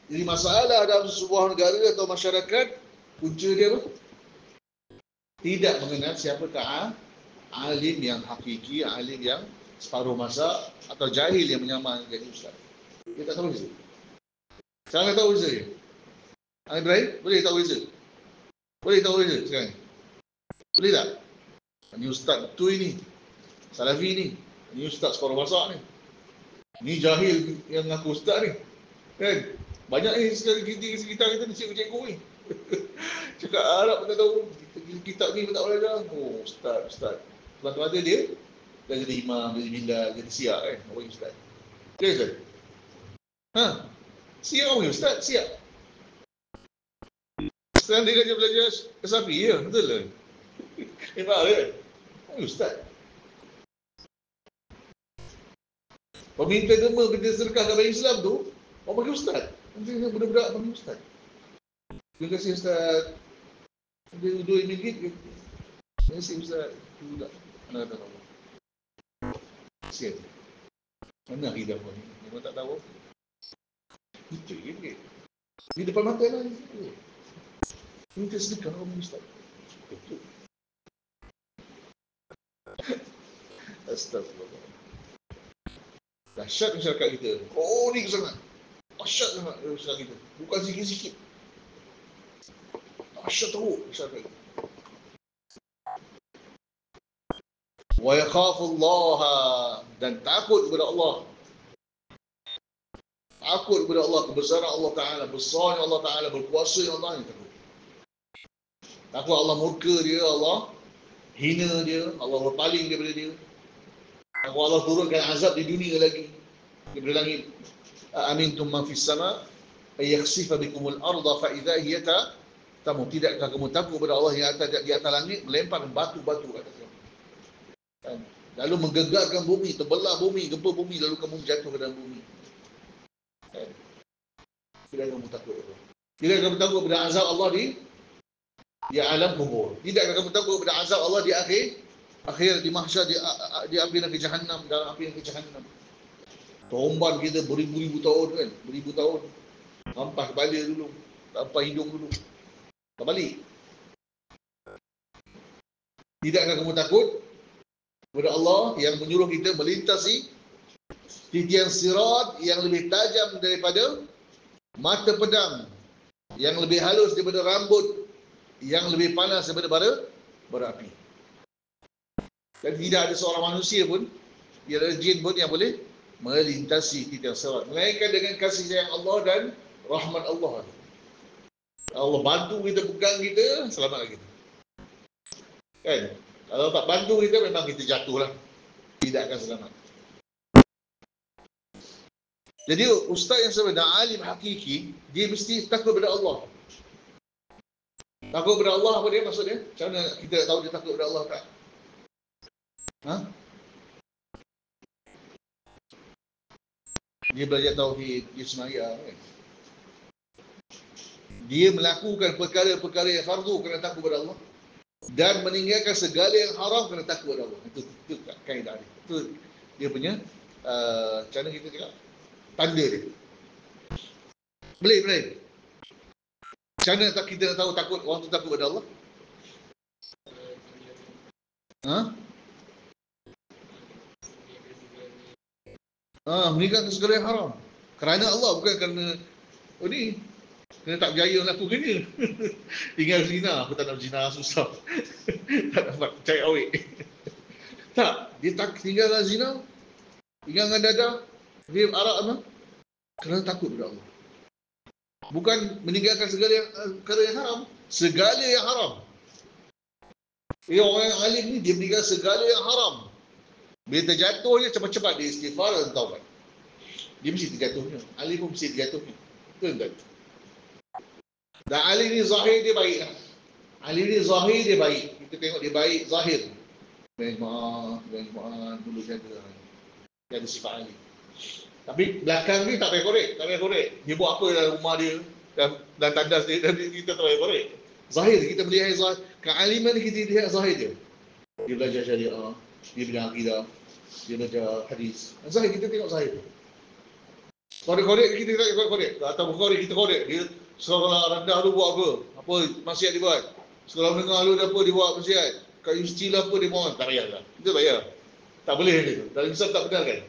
Jadi masalah dalam sebuah negara atau masyarakat, punca dia apa? Tidak mengenal siapakah alim yang hakiki, alim yang separuh masa, atau jahil yang menyamar jadi ustaz. Dia tak tahu beza. Sekarang tahu beza dia. Ibrahim, boleh tahu beza? Boleh tahu beza sekarang? Boleh tak? Ini ustaz betul ini. Salafi ni. Ini ustaz separuh masa ni. Ni jahil yang ngaku ustaz ni. Kan? Banyak ni sekitar kita ni cikgu-cikgu ni. Cakap Arab pun tak tahu. Kitab ni pun tak belajar. Oh, ustaz. Tuan-tuan dia dah jadi imam, jadi bilal, jadi siap kan. Apa ustaz? Okay, ustaz? Ha? Siap apa ustaz? Siap. Sekarang dia kerja belajar kesapi ya, betul lah. Nampak kan? Oh, ustaz. Peminta derma kerja sedekah kepada Islam tu, orang panggil ustaz. Nanti budak-budak panggil ustaz. Terima kasih ustaz. Dia RM2. Terima kasih ustaz. Budak. Mana kata apa? Kesian. Mana akidah kau ni? Memang tak tahu. Itu RM1. Di depan mata lah. Minta sedekah orang ustaz. Betul. Astagfirullah. Dahsyat masyarakat kita. Oh, ni sangat. Dahsyat sangat masyarakat kita. Bukan sikit-sikit. Dahsyat teruk masyarakat kita. Wa yakhafullaha, dan takut kepada Allah. Takut kepada Allah, kebesaran Allah Ta'ala, besarnya Allah Ta'ala, berkuasa Allah yang takut. Takut Allah murka dia, Allah hina dia, Allah berpaling daripada dia. Takut Allah turunkan azab di dunia lagi daripada langit. Amintum man fis sama ay yakhsifa bikumul arda fa idza hiya tamu. Tidakkah kamu takut kepada Allah yang di atas langit melempar batu-batu ke atas kamu, lalu menggegarkan bumi, terbelah bumi, gempa bumi, lalu kamu jatuh ke dalam bumi. Tidak kamu takut itu. Tidak kamu takut kepada azab Allah di alam kubur. Tidak kamu takut kepada azab Allah di akhir di mahsyar, di api neraka Jahannam, dalam api neraka Jahannam. Tomban kita beribu-ribu tahun kan, beribu tahun. Hampas kepala dulu, hampas hidung dulu. Tak balik. Tidakkah kamu takut kepada Allah yang menyuruh kita melintasi titian sirat yang lebih tajam daripada mata pedang, yang lebih halus daripada rambut, yang lebih panas daripada bara api. Dan tidak ada seorang manusia pun, tidak ada jin pun yang boleh melintasi titian sirat, melainkan dengan kasih sayang Allah dan rahmat Allah. Allah bantu kita, pegang kita, selamatkan kita. Kan? Kalau tak bantu kita, memang kita jatuhlah. Tidak akan selamat. Jadi ustaz yang sebenarnya alim hakiki, dia mesti takut kepada Allah. Takut kepada Allah apa dia maksudnya? Macam mana kita tahu dia takut kepada Allah tak? Ha? Dia belajar tauhid, dia sembahyang kan? Dia melakukan perkara-perkara yang fardu kerana takut kepada Allah, dan meninggalkan segala yang haram kerana takut kepada Allah. Itu kaedah dia. Itu dia punya macam mana kita cakap? Tanda dia. Boleh. Macam mana kita nak tahu takut orang tu takut kepada Allah? Meninggalkan segala yang haram kerana Allah, bukan kerana ni kena tak berjaya melakukannya. Tinggal zina, aku tak nak zina, susah. Tak dapat cari awet. Tak, dia tak tinggalkan zina, tinggalkan dadah, dia arak apa? Kerana takut kepada Allah. Bukan meninggalkan segala yang perkara yang haram, segala yang haram. Orang yang alim ni dia meninggalkan segala yang haram. Bila terjatuhnya cepat-cepat dia istighfar dan taubat. Dia mesti terjatuhnya. Alim pun mesti terjatuhnya. Betul tak? Dan alim ni zahir dia baik lah. Alim ni zahir dia baik. Kita tengok dia baik zahir. Maaf, dulu jaga. Dia ada sifat alim. Tapi belakang ni tak payah korek. Dia buat apa dalam rumah dia dan tandas dia, dan kita tak payah korek. Zahir, kita melihat zahir. Kealiman ni kita lihat zahir dia. Dia belajar syariah, dia belajar akidah, dia belajar hadis. Zahir, kita tengok zahir dia. Korek-korek kita tak korek. Atau korek kita korek. Dia sekolah rendah tu buat apa? Apa maksiat dia buat? Sekolah menengah lu apa dia buat maksiat? Kat universiti lah apa dia buat? Tak payahlah. Kita bayar. Tak boleh gitu. Dalam Islam tak benar kan?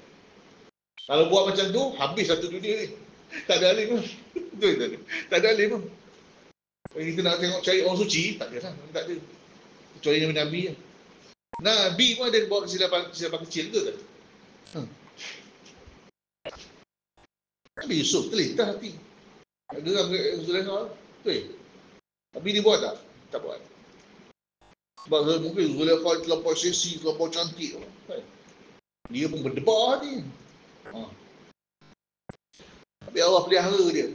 Kalau buat macam tu, habis satu dunia ni. Tak ada alim pun. Betul tak? Tak ada alim pun. Kalau kita nak tengok cari orang suci, tak ada lah. Tak ada. Kecuali Nabi je. Nabi pun ada buat kesilapan kecil tu tak? Nabi Yusuf terlintas hati. Geram Zulaikha. Betul. Tapi dia buat tak? Tak buat. Sebab mungkin Zulaikha terlampau seksi, terlampau cantik. Dia pun berdebar ni. Tapi Allah pelihara dia.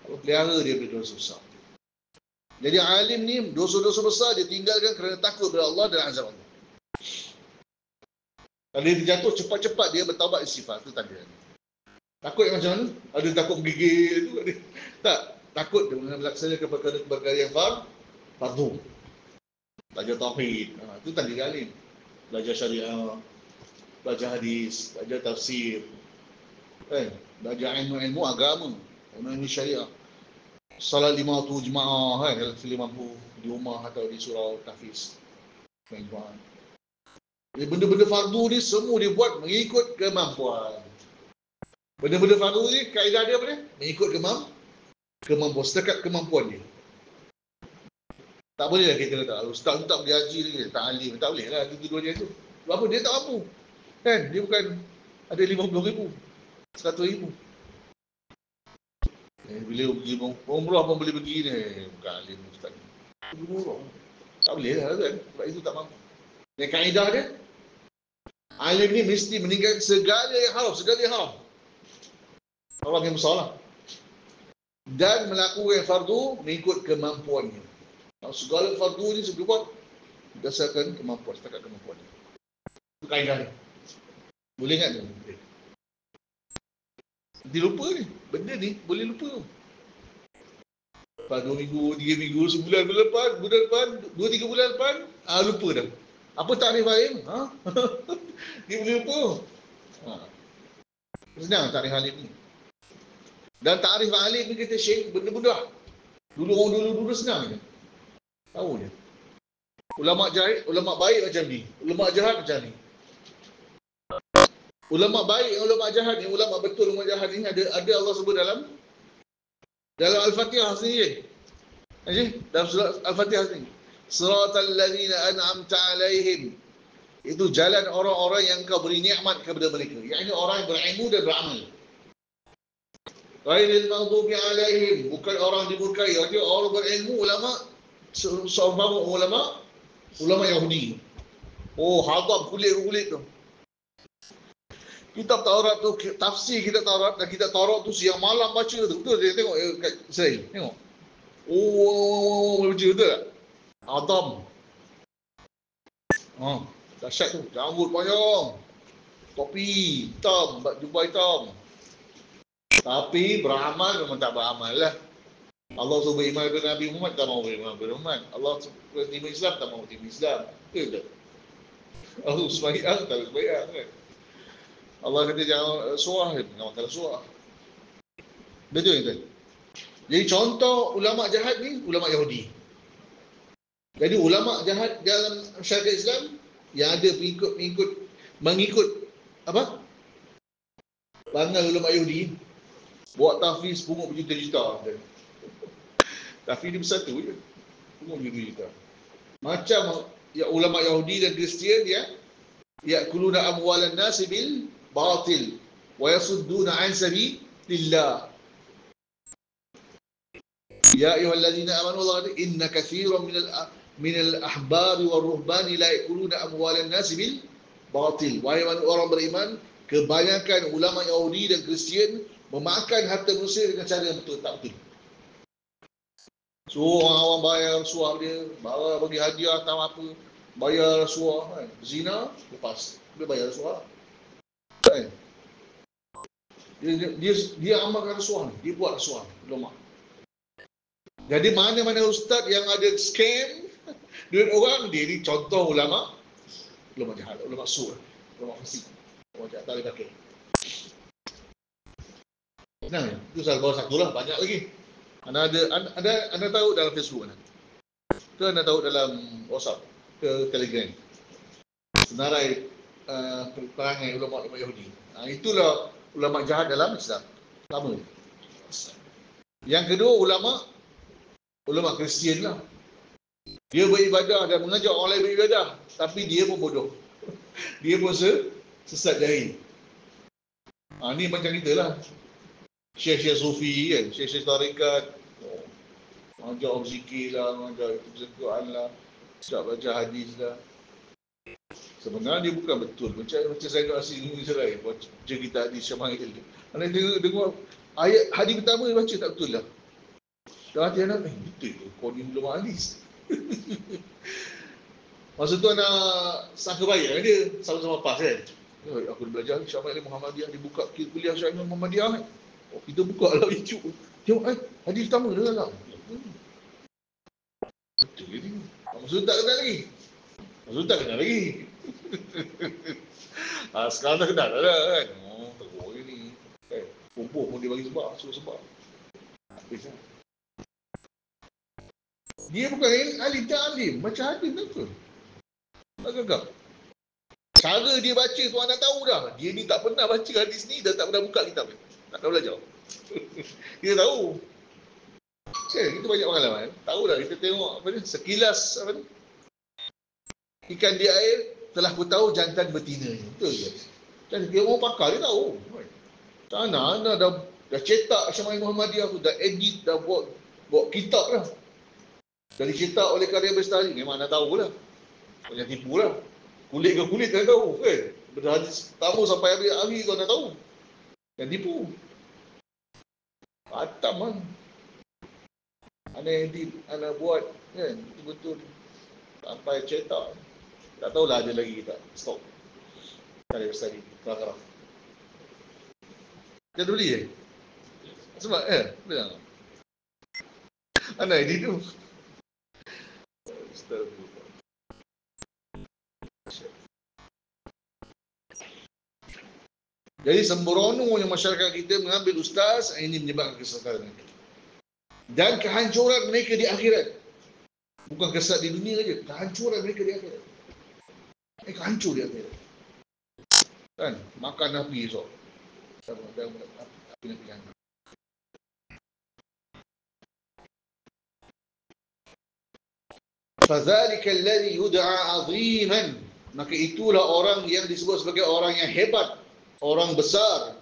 Allah pelihara dia dari dosa besar. Jadi alim ni dosa-dosa besar dia tinggalkan kerana takut kepada Allah dan azab Allah. Kalau dia terjatuh cepat-cepat dia bertaubat istighfar. Itu tanda. Takut macam mana? Ada takut menggigil tu ada. Tak, takut dia melaksanakan perkara yang fardu. Belajar tauhid. Itu tanda alim. Belajar syariah, belajar hadis, belajar tafsir. Belajar ilmu agama, ilmu syariah. Salat 5 waktu jemaah kan, kalau boleh mampu di rumah atau di surau tahfiz. Jadi benda-benda fardu ni semua dia buat mengikut kemampuan. Benda-benda fardu ni kaedah dia apa dia? Mengikut kemampuan, setakat kemampuan dia. Tak boleh lah kita kata, ustaz tu tak pergi haji lagi, tak alim. Tak boleh lah dua dia tu. Sebab apa? Dia tak mampu. Kan? Dia bukan ada 50,000, 100,000. Bila pergi umrah pun boleh pergi ni. Bukan alim ustaz. Umrah. Tak boleh lah kan? Sebab itu tak mampu. Yang kaedah dia, alim ni mesti meninggalkan segala yang haram, segala yang haram. Orang yang besar lah. Dan melakukan yang fardu mengikut kemampuannya. Segala fardu ni sebelum buat berdasarkan kemampuan, setakat kemampuan. Itu kaedah dia. Boleh ingat tak? Boleh. Nanti lupa ni. Benda ni boleh lupa. Lepas 2 minggu, 3 minggu, sebulan depan, 2-3 bulan depan, lupa dah. Apa takrif alim? Dia boleh lupa. Senang takrif alim ni. Dan takrif alim ni kita share benda mudah. Dulu senang je. Tahu je. Ulama' jahil, ulama' baik macam ni. Ulama' jahat macam ni. Ulama' baik, ulama' jahat ni, ulama' betul, ulama' jahat ni ada Allah sebut dalam Al-Fatihah sendiri. Dalam surah Al-Fatihah sendiri. Siratal ladzina an'amta 'alaihim. Itu jalan orang-orang yang kau beri nikmat kepada mereka. Iaitu orang yang berilmu dan beramal. Ghairil maghdubi 'alaihim, bukan orang dimurkai. Artinya orang berilmu, ulama' seorang ulama Yahudi. Hadab kulit tu. Kitab Taurat tu, tafsir kitab Taurat dan kitab Taurat tu siang malam baca tu. Betul dia tengok kat Israel. Tengok. Boleh baca betul tak? Adam. Dahsyat tu. Rambut panjang. Topi hitam, jubah hitam. Tapi beramal memang tak beramal lah. Allah suruh beriman kepada Nabi Muhammad, tak mahu beriman kepada Muhammad. Allah suruh terima Islam, tak mahu terima Islam. Betul tak? Allah sembahyang, tak sembahyang kan? Allah kata jangan suah, jangan suah. Betul kan? Jadi contoh ulama' jahat ni, ulama' Yahudi. Jadi ulama' jahat dalam syariat Islam yang ada mengikut apa? Bangal ulama' Yahudi buat tahfiz pungut berjuta-juta. Tahfiz dia bersatu je. Pungut berjuta-juta. Macam ya, ulama' Yahudi dan Kristian ya, ya'kuluna amwalan nasi bil batil wa yasudduna an sabilillah. Ya ayyuhallazina amanu Allah kata inna katsiran minal ahbari war ruhbani la ya'kuluna amwalan nasi bil batil. Wahai orang beriman, kebanyakan ulama Yahudi dan Kristian memakan harta manusia dengan cara yang betul, tak betul. Suruh orang awam bayar suah dia, bagi hadiah atau apa, bayar suah kan. Zina, lepas. Dia bayar suah. Kan? Dia amalkan rasuah ni. Dia buat rasuah ni. Ulama. Jadi mana-mana ustaz yang ada scam duit orang, dia ni contoh ulama jahat, ulama sur, ulama fasik, ulama jahat, tak boleh pakai. Senang. Itu salah satu lah. Banyak lagi. Anda tahu dalam Facebook mana? Ke anda tahu dalam WhatsApp? Ke Telegram? Senarai perangai ulama-ulama Yahudi. Itulah ulama jahat dalam Islam. Pertama. Yang kedua, ulama Kristian lah. Dia beribadah dan mengajak orang lain beribadah, tapi dia pun bodoh. Dia pun sesat jahil. Ni macam kita lah. Syekh-syekh sufi kan, syekh-syekh tarikat, mengajak orang zikir lah, mengajak Quran lah, baca hadis lah. Sebenarnya dia bukan betul. Macam saya nak asyik ini serai, baca kita hadis Syama'il. Anda dengar ayat hadis pertama dia baca tak betul lah. Dan hati anak, betul ke? Kau ni belum hadis. Masa tu anak sangka baik kan dia, sama-sama pas kan. Aku belajar Syama'il Muhammadiyah, dia buka kuliah Syama'il Muhammadiyah kan. Kita buka lah YouTube. Tengok hadis pertama dia lah. Betul ke ni? Maksud tak kenal lagi. Maksud tak kenal lagi. Sekarang dah kenal dah kan. Teruk je ni. Pupuk pun dia bagi sebab, suruh sebab. Habis lah. Dia bukan alim, tak alim. Macam alim betul. Tak gagap. Cara dia baca tu anda tahu dah. Dia ni tak pernah baca hadis ni dan tak pernah buka kitab ni. Tak pernah belajar. Kita tahu. Kita banyak pengalaman. Tahu dah, kita tengok apa ni, sekilas apa ni, ikan di air telah ku tahu jantan betina ni. Betul ke? Dan dia orang pakar, dia tahu. Anda dah cetak Syama'il Muhammadiyah tu, dah edit, dah buat kitab dah. Dah dicetak oleh Karya Bestari. Memang anda tahu lah. Banyak tipu lah. Kulit ke kulit anda tahu kan. Benda hadis pertama sampai habis kau dah tahu. Dan tipu. Atam kan. Anda edit, anda buat kan. Betul-betul. Sampai cetak. Tak tahulah ada lagi kita. Stop. Karya Bestari. Kerah-kerah. Kita beli sebab bilang. Anda edit tu. Jadi sembrononya masyarakat kita mengambil ustaz, ini menyebabkan kesesatan. Dan kehancuran mereka di akhirat. Bukan kesesat di dunia saja, kehancuran mereka di akhirat. Hancur di akhirat. Kan? Makan api esok. Api jangan. Fadzalika alladhi yud'a 'aziman. Maka itulah orang yang disebut sebagai orang yang hebat, orang besar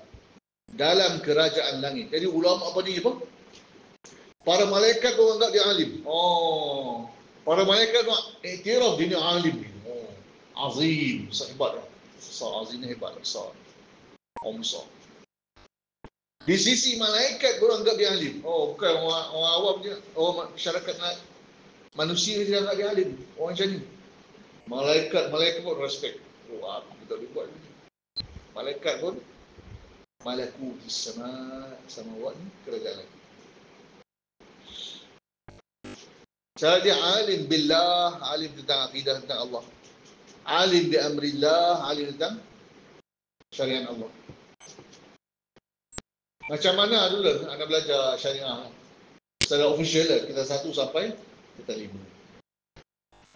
dalam kerajaan langit. Jadi ulama apa ni apa? Para malaikat orang anggap dia alim. Para malaikat iktiraf dia ni alim. Azim, hebat. Besar, azim ni hebat, besar. Besar. Di sisi malaikat pun anggap dia alim. Bukan orang awam je, orang masyarakat manusia dia anggap dia alim. Orang macam ni. Malaikat pun respect. Aku tak boleh buat ni. Malaikat pun malaku sama buat ni kerajaan lagi. Cara dia alim billah, alim tentang akidah tentang Allah. Alim bi amrillah, alim tentang syariat Allah. Macam mana dulu anda belajar syariah secara official lah, kita 1 sampai kita 5.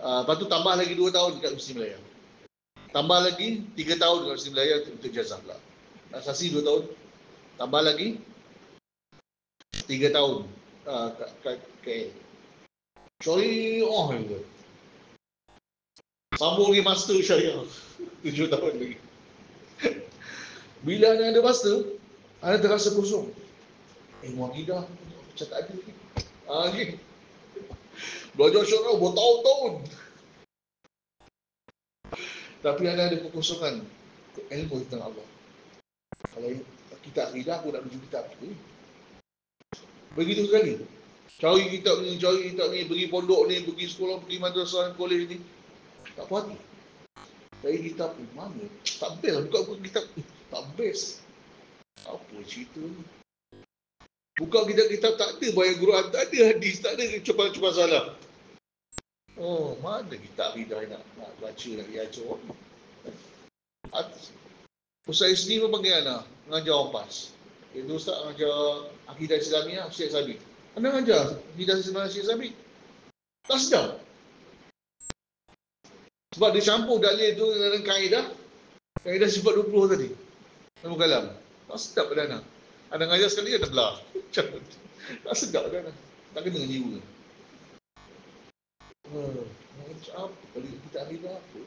Lepas tu tambah lagi 2 tahun dekat Universiti Melaya. Tambah lagi 3 tahun dekat Universiti Melaya untuk ijazah pula. Asasi 2 tahun. Tambah lagi 3 tahun KL. Syariah juga. Sambung lagi master syariah. 7 tahun lagi. Bila anda ada master, anda terasa kosong. Muakidah macam tak ada lagi. Belajar syariah bertahun-tahun. Tapi anda ada kekosongan ilmu tentang Allah. Kalau kita akidah pun nak menuju kitab tu. Begitu sekali. Cari kitab ni, pergi pondok ni, pergi sekolah, pergi madrasah, kolej ni. Tak puas hati. Cari kitab ni, mana? Tak best lah, buka kitab. Tak best. Apa cerita ni? Buka kitab tak ada bayar Quran, tak ada hadis, tak ada cuba salah. Mana kitab akidah nak baca, nak diajar. Ustaz Isni pun panggil anak, mengajar orang PAS. Itu Ustaz ajar akidah Islamiah Syekh Sabit. Anda ajar akidah Islamiah Syekh Sabit. Tak sedap. Sebab dia campur dalil tu dengan kaedah. Kaedah sifat 20 tadi. Ilmu kalam. Tak sedap pada anak. Anda ngajar sekali ada belah. Tak sedap pada anak. Tak kena dengan jiwa. Macam apa? Kalau kita akidah apa?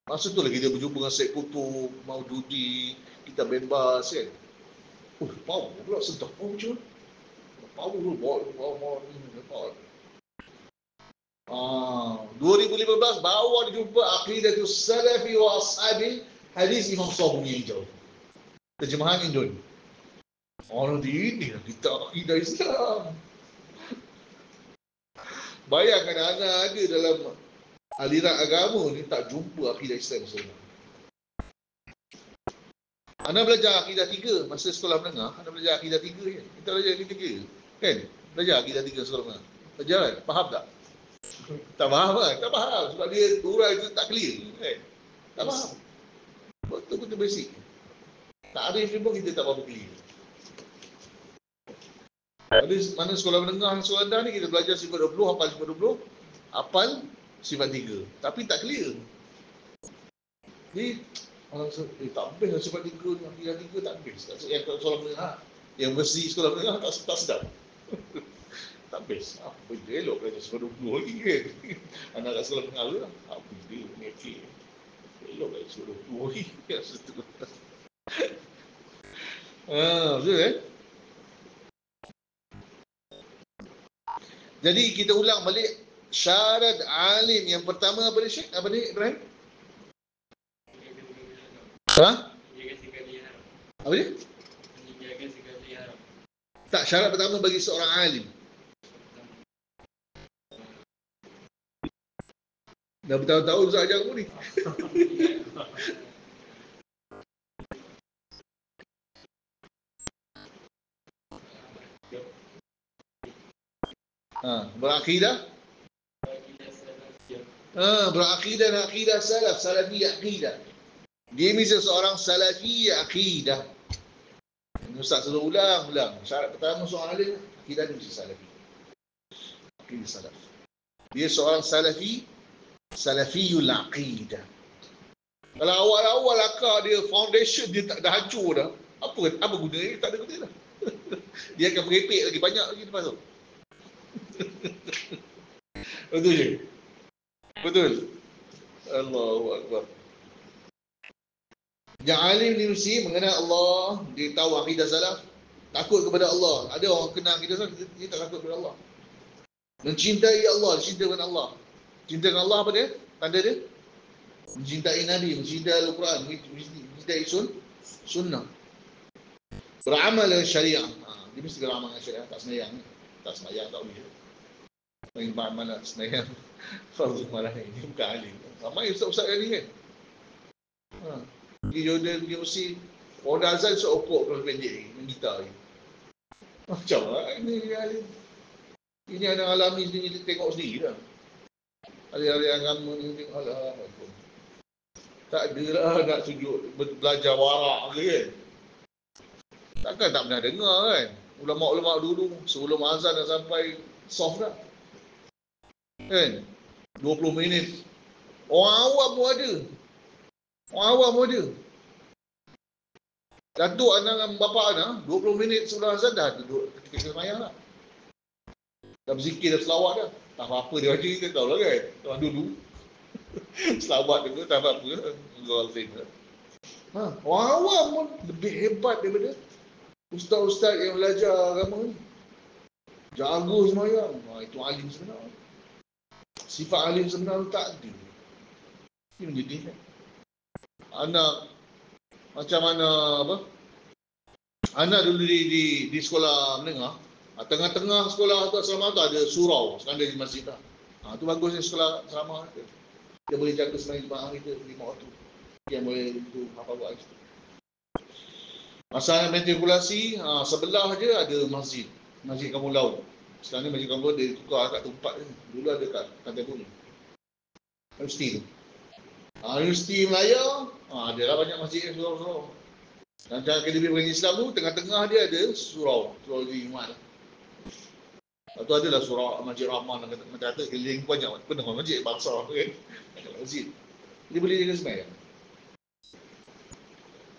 Masa tu lagi dia berjumpa dengan Syed Kutub, Maududi, kita bebas kan. Power pula sedap. Macam mana? Power tu, bawa ni. 2015 baru ada jumpa Aqidatus Salafi wa Ashabi hadis Imam Sabuni hijau. Terjemahan Indon. Orang ini kita akidah Islam. Bayangkan anak ada dalam aliran agama ni tak jumpa akidah Islam sebenarnya. Anda belajar akidah 3 masa sekolah menengah, anda belajar akidah 3 je. Kita belajar akidah 3 kan? Belajar akidah 3 sekolah menengah. Belajar kan? Faham tak? Tak faham kan? Tak faham. Sebab dia urai tu tak clear kan? Tak faham. Betul-betul basic. Tak arif ni pun kita tak apa clear. Jadi mana sekolah menengah, sekolah rendah ni kita belajar sifat 20, hafal sifat 20, hafal sifat 3. Tapi tak clear. Jadi orang rasa, tak best lah sifat 3 ni, akidah 3 tak best. Yang sekolah menengah, yang versi sekolah menengah tak sedap. Tak best. Apa dia elok belajar sifat 20 lagi kan. Anak kat sekolah menengah lah. Apa dia ngekek. Elok belajar sifat 20 lagi. Betul eh? Jadi kita ulang balik syarat alim yang pertama apa dia Syekh? Apa ni Ibrahim? Ha? Apa dia? Tak, syarat pertama bagi seorang alim. Dah bertahun-tahun Ustaz ajar aku ni. Berakidah? Berakidah dan akidah salaf, salafi akidah. Dia mesti seorang salafi akidah. Ustaz suruh ulang. Syarat pertama seorang alim, akidah dia mesti salafi. Akidah salaf. Dia seorang salafi, salafiyul aqidah. Kalau awal-awal akar dia, foundation dia tak dah hancur dah, apa guna dia? Tak ada guna dah. Dia akan merepek lagi banyak lagi lepas tu. Betul je? Betul. Allahu Akbar. Yang alim ni mesti mengenal Allah, dia tahu akidah salaf, takut kepada Allah. Ada orang kenal akidah salaf, dia tak takut kepada Allah. Mencintai Allah, cinta kepada Allah. Cinta kepada Allah apa dia? Tanda dia? Mencintai Nabi, mencintai Al-Quran, mencintai sunnah. Beramal dengan syariah. Dia mesti beramal dengan syariah, tak semayang. Tak semayang, tak boleh. Main mana semayang. Fardu malah ini bukan alim. Ramai ustaz-ustaz kali kan? Pergi Jordan, pergi Mesir. Orang dah azan seokok kalau pendek lagi, main gitar lagi. Macam lah, ini alim. Ini anak alami sendiri, tengok sendiri lah. Hari-hari agama ni tengok, alah. Tak adalah nak sujud, belajar warak ke kan? Takkan tak pernah dengar kan? Ulama-ulama dulu, sebelum azan dah sampai soft dah. Kan? 20 minit. Orang awam pun ada. Orang awam pun ada. Datuk anak dengan bapa anak, 20 minit sebelum azan dah duduk ketika semayang lah. Dah berzikir, dah selawat dah. Tak apa-apa dia baca, kita tahu lah kan. Tuan dulu. Selawat juga, tak apa-apa. Orang awam pun lebih hebat daripada ustaz-ustaz yang belajar agama ni. Jago semayang. Itu alim sebenar. Sifat alim sebenar tak ada. Ini menjadi anak macam mana apa? Anak dulu di sekolah menengah, tengah-tengah sekolah tu asrama tu ada surau, sekandar di masjid lah. Tu bagusnya sekolah asrama tu. Dia boleh jaga sembahyang jemaah kita 5 waktu. Yang boleh tu apa buat situ. Masa matrikulasi, sebelah je ada masjid. Masjid Kampung Laut. Sekarang ni Masjid Kampung Laut dia tukar kat tempat ni. Dulu ada kat Pantai Bumi. Universiti tu. Universiti Melaya, ada lah banyak masjid yang surau-surau. Dalam akademi pengajian Islam tu, tengah-tengah dia ada surau Jumaat. Lepas tu adalah surau Masjid Rahman, macam kata keliling banyak, penuh masjid bangsa kan. Banyak masjid. Dia boleh jaga sembahyang.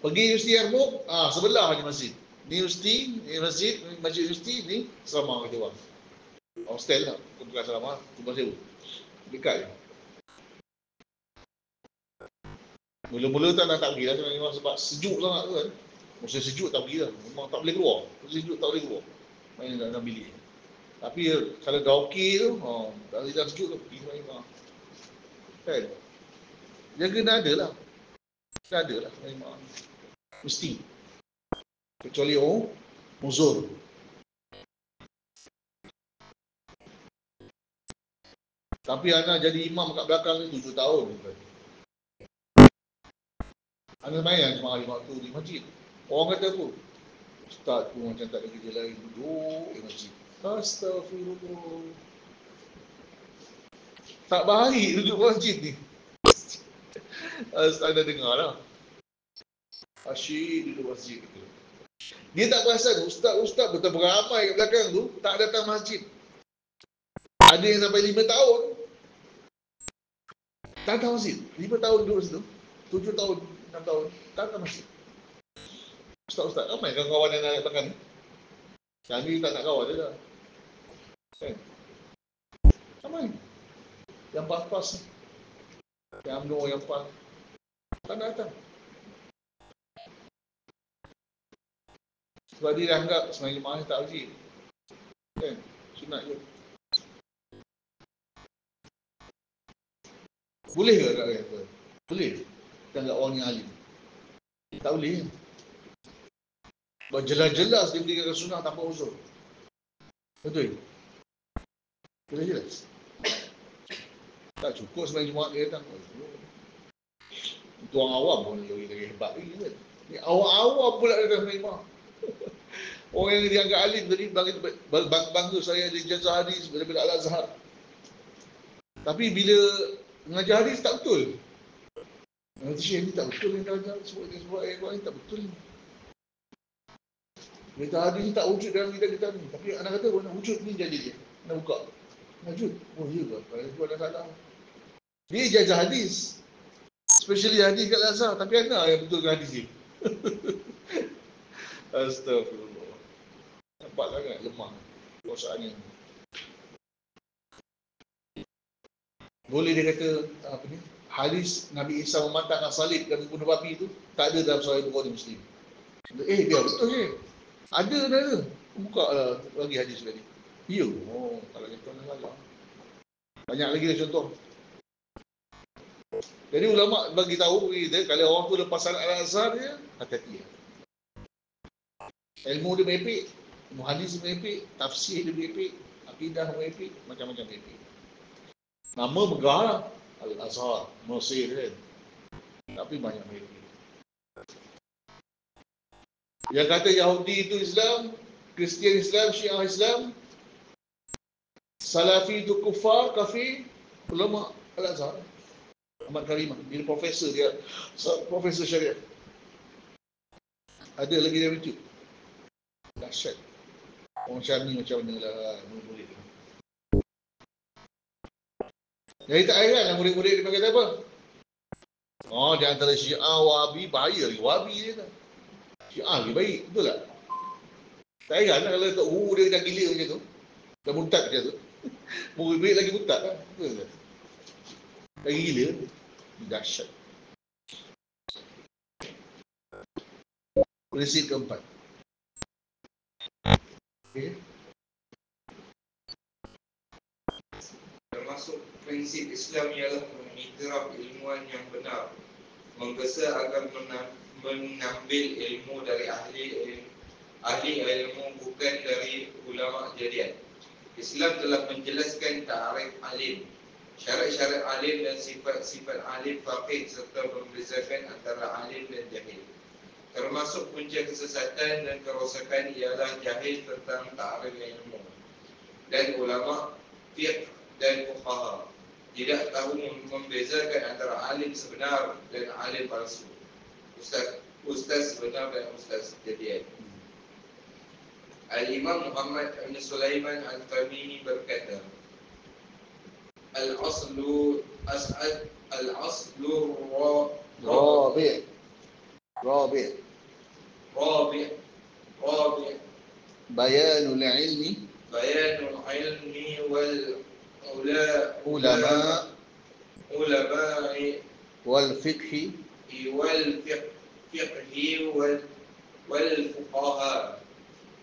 Pergi Universiti Yarmouk, sebelah je masjid. Ni universiti, ni masjid, masjid universiti, ni serama kita orang. Hostel lah, bukan serama, Tumpah Sewu. Dekat je. Mula-mula tak pergi lah memang sebab sejuk sangat tu kan. Musim sejuk tak pergi lah. Memang tak boleh keluar. Musim sejuk tak boleh keluar. Main dalam bilik. Tapi kalau dah okey tu, dalam sejuk tu pergi main. Kan? Jaga nada lah. Nada lah memang. Mesti. Kecuali uzur. Tapi anak jadi imam kat belakang ni 7 tahun. Anak main cuma hari waktu di masjid. Orang kata apa? Ustaz tu macam tak ada kerja lain, duduk di masjid. Astaghfirullah. Tak baik duduk masjid ni. Anda dengar lah. Asyik duduk masjid tu. Dia tak perasan ustaz-ustaz betul beramai kat belakang tu tak datang masjid. Ada yang sampai 5 tahun tak datang masjid. 5 tahun duduk situ. 7 tahun, 6 tahun tak datang masjid. Ustaz-ustaz ramai kawan-kawan yang nak belakang ni. Kami tak nak kawan dia dah. Kan? Ramai. Yang pas-pas, yang UMNO, yang PAS tak nak datang. Sebab dia dah anggap sebenarnya jemaah tak wajib. Kan? Sunat je. Boleh ke tak kata? Boleh. Kita anggap orang yang alim. Tak boleh. Sebab jelas-jelas dia berikan sunat tanpa uzur. Betul? Jelas-jelas. Tak cukup sebenarnya jemaah dia datang. Itu orang awam pun lagi hebat lagi kan. Ni awam-awam pula datang sebenarnya jemaah. Orang yang dianggap alim tadi bangga saya ada ijazah hadis daripada Al-Azhar. Tapi bila mengajar hadis tak betul. Nanti Syekh ni tak betul yang dah sebut ayat Quran ni tak betul ni. Berita hadis ni tak wujud dalam kita ni. Tapi anak kata nak wujud ni jadi dia. Nak buka. Wujud. Oh ya ke? Kalau itu ada salah. Dia ijazah hadis. Especially hadis kat Al-Azhar. Tapi anak yang betul hadis ni. Astagfirullah. Nampak sangat lemah kuasaannya. Boleh dia kata apa ni? Hadis Nabi Isa mematahkan salib dan membunuh babi tu tak ada dalam Sahih Bukhari Muslim. Biar betul je. Ada. Buka lah lagi hadis tadi. Ya. Kalau contoh salah. Banyak lagi lah contoh. Jadi ulama bagi tahu kita kalau orang tu lepas salat Al-Azhar dia hati-hati. Ilmu dia merepek, ilmu hadis dia merepek, tafsir dia merepek, akidah merepek, macam-macam merepek. Nama megah lah. Al-Azhar, Mesir kan. Tapi banyak merepek. Yang kata Yahudi itu Islam, Kristian Islam, Syiah Islam, Salafi itu kufar, kafir, ulama Al-Azhar. Ahmad Karimah, dia profesor dia, profesor syariah. Ada lagi dalam YouTube. Dahsyat. Orang Syami macam mana lah murid-murid. Jadi tak heran lah murid-murid dia kata apa? Di antara Syiah, Wahabi, bahaya lagi. Wahabi dia tak. Syiah lagi baik, betul tak? Tak heran lah kalau Tok Guru dia dah gila macam tu. Dah murtad macam tu. Murid-murid lagi murtad lah. Betul tak? Lagi gila. Dahsyat. Prinsip keempat. Okay. Termasuk prinsip Islam ialah mengiktiraf ilmuwan yang benar, menggesa agar mengambil ilmu dari ahli ilmu bukan dari ulama jadian. Islam telah menjelaskan ta'arif alim, syarat-syarat alim dan sifat-sifat alim faqih serta membezakan antara alim dan jahil. Termasuk punca kesesatan dan kerosakan ialah jahil tentang ta'arif ilmu, dan ulama fiqh dan fuqaha tidak tahu membezakan antara alim sebenar dan alim palsu. Ustaz, Ustaz sebenar dan Ustaz jadian. Al-Imam Muhammad bin Sulaiman Al-Tamimi berkata, Al-aslu as'ad al-aslu Rabi' Rabi' rabi' rabi' bayanul ilmi bayanul ilmi wal ulama ulama'i wal fiqhi wal fiqhi wal fuqaha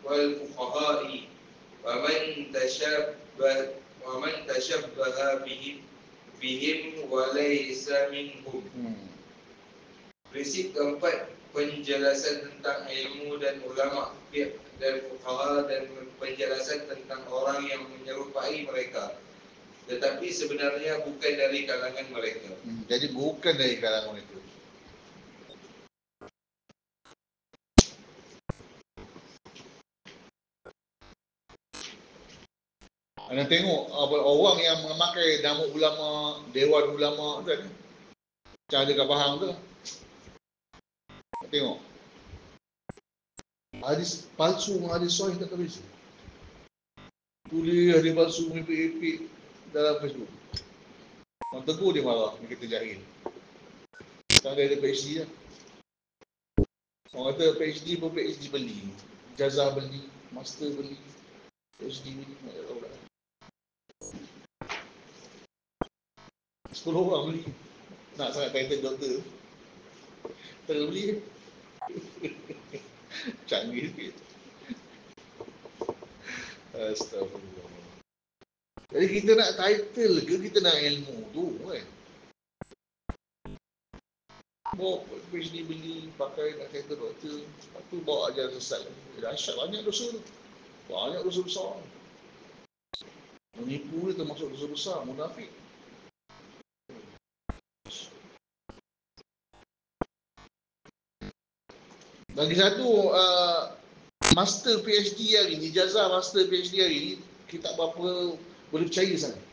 wal fuqaha'i wa man tashabbaha bihim wa laysa minhum. Prinsip keempat, penjelasan tentang ilmu dan ulama fiqh dan fuqaha, dan penjelasan tentang orang yang menyerupai mereka, tetapi sebenarnya bukan dari kalangan mereka. Jadi bukan dari kalangan mereka. Anda tengok orang yang memakai nama ulama, dewan ulama tu kan, macam ada kat Pahang tu. Tengok. Hadis palsu dengan hadis sahih tak berbeza. Tulis hadis palsu mengepik-epik dalam Facebook. Orang tegur dia marah, dia kata jahil. Sekarang dia ada PhD lah. Orang kata PhD pun PhD beli. Ijazah beli, master beli, PhD beli, tak tahu lah. 10 orang beli. Nak sangat title doktor. Tak beli. Canggih sikit. Astagfirullah. Jadi kita nak title ke kita nak ilmu tu kan? Bawa PhD beli, pakai nak title doktor. Lepas tu bawa ajaran sesat lagi. Dahsyat, banyak dosa tu. Banyak dosa besar. Menipu dia termasuk dosa besar, munafik. Lagi satu, master PhD hari ni, ijazah master PhD hari ni, kita berapa boleh percaya sangat.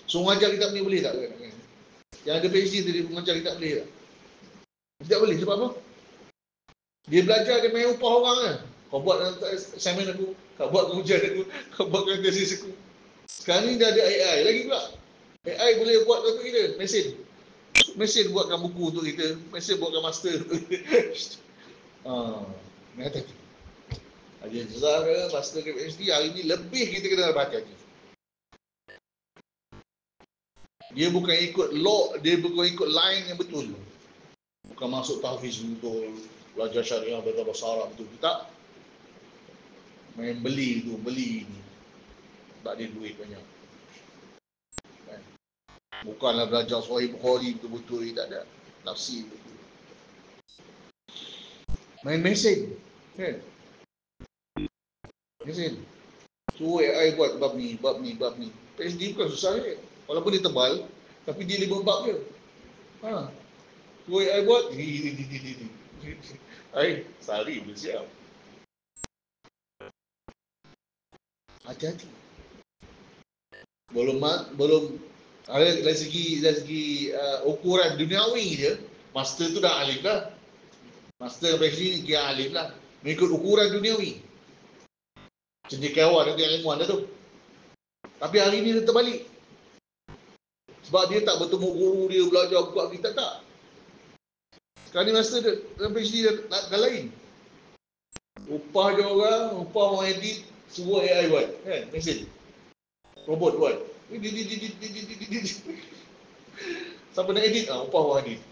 So, mengajar kita boleh tak? Yang ada PhD tadi, mengajar kita boleh tak? Tidak boleh, sebab apa? Dia belajar, dia main upah orang kan. Kau buat assignment aku, kau buat ujian aku, kau buat tesis aku. Sekarang ni dah ada AI lagi pula. AI boleh buat untuk kita, mesin buatkan buku untuk kita, mesin buatkan master untuk kita. Ni hati-hati. Ada ijazah ke, master ke PhD, hari ni lebih kita kena berhati-hati. Dia bukan ikut law, dia bukan ikut line yang betul. Bukan masuk tahfiz betul, belajar syariah bahasa Arab betul. Tak. Main beli tu, beli ni. Tak ada duit banyak. Bukanlah belajar Sahih Bukhari betul-betul, tak ada. Tafsir betul. Main mesin. Kan? Mesin. Suruh AI buat bab ni, bab ni, bab ni. PhD bukan susah je. Walaupun dia tebal, tapi dia 5 bab je. Suruh AI buat, sehari boleh siap. Hati-hati. Belum dari segi ukuran duniawi je, master tu dah alif lah. Master PhD ni kira alif lah. Mengikut ukuran duniawi. Cendekiawan nanti ilmuwan dah tu. Tapi hari ni dia terbalik. Sebab dia tak bertemu guru dia, belajar buka kita tak. Sekarang ni master dia, dalam PhD dah lain. Upah je orang edit, semua AI buat. Kan? Mesin. Robot buat. Siapa nak edit? Upah orang edit.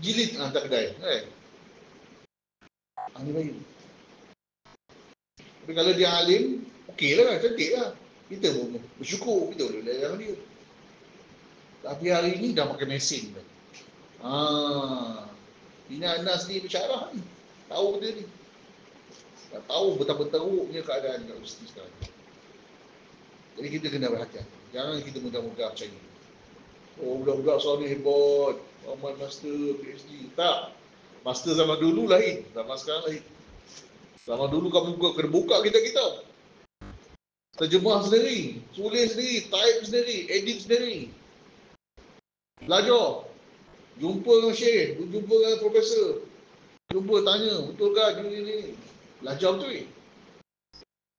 Jilid hantar kedai. Ini baik. Tapi kalau dia alim, okey lah, cantik lah. Kita pun bersyukur, kita boleh belajar dengan dia. Tapi hari ni dah pakai mesin. Ini Anas ni bersyarah ni. Tahu dia ni. Dah tahu betapa teruknya keadaan kat universiti sekarang. Jadi kita kena berhati-hati. Jangan kita mudah-mudah percaya. Budak-budak soal ni hebat. Amal master, PhD. Tak. Master zaman dulu lain. Zaman sekarang lain. Zaman dulu kami kena buka kitab-kitab. Terjemah sendiri. Tulis sendiri. Type sendiri. Edit sendiri. Belajar. Jumpa dengan syekh. Jumpa dengan profesor. Cuba tanya, betul ke ni? Belajar betul ni.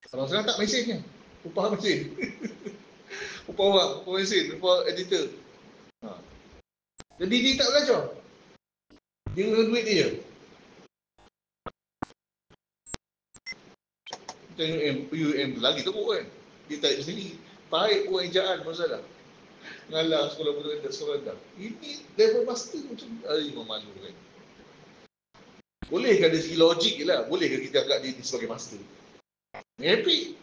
Kalau sekarang tak mesinnya. Upah mesin. upah orang, upah mesin, upah editor. Ha. Jadi dia tak belajar. Dia guna duit dia je. Tengok UM lagi teruk kan. Dia tak sini. Baik pun ejaan masalah. Ngalah sekolah bodoh rendah, sekolah rendah. Ini level master macam memalu kan. Boleh ke dari segi logik je lah. Boleh ke kita agak dia sebagai master? Happy.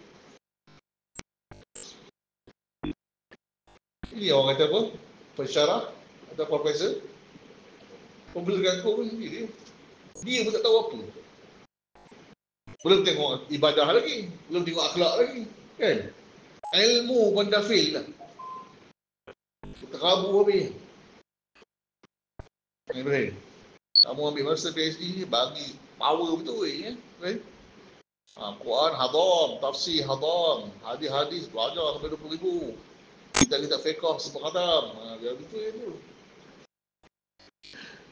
Ini orang kata apa? Pensyarah atau profesor. Pembelajaran kau pun sendiri. Dia pun tak tahu apa. Belum tengok ibadah lagi. Belum tengok akhlak lagi. Kan? Ilmu pun dah fail lah. Terabur habis. Ibrahim. Kamu ambil masa PhD ni bagi power betul ya. Right? Quran hadam, tafsir hadam, hadis-hadis belajar sampai 20,000. Kita fiqh semua khatam. Biar betul ya tu.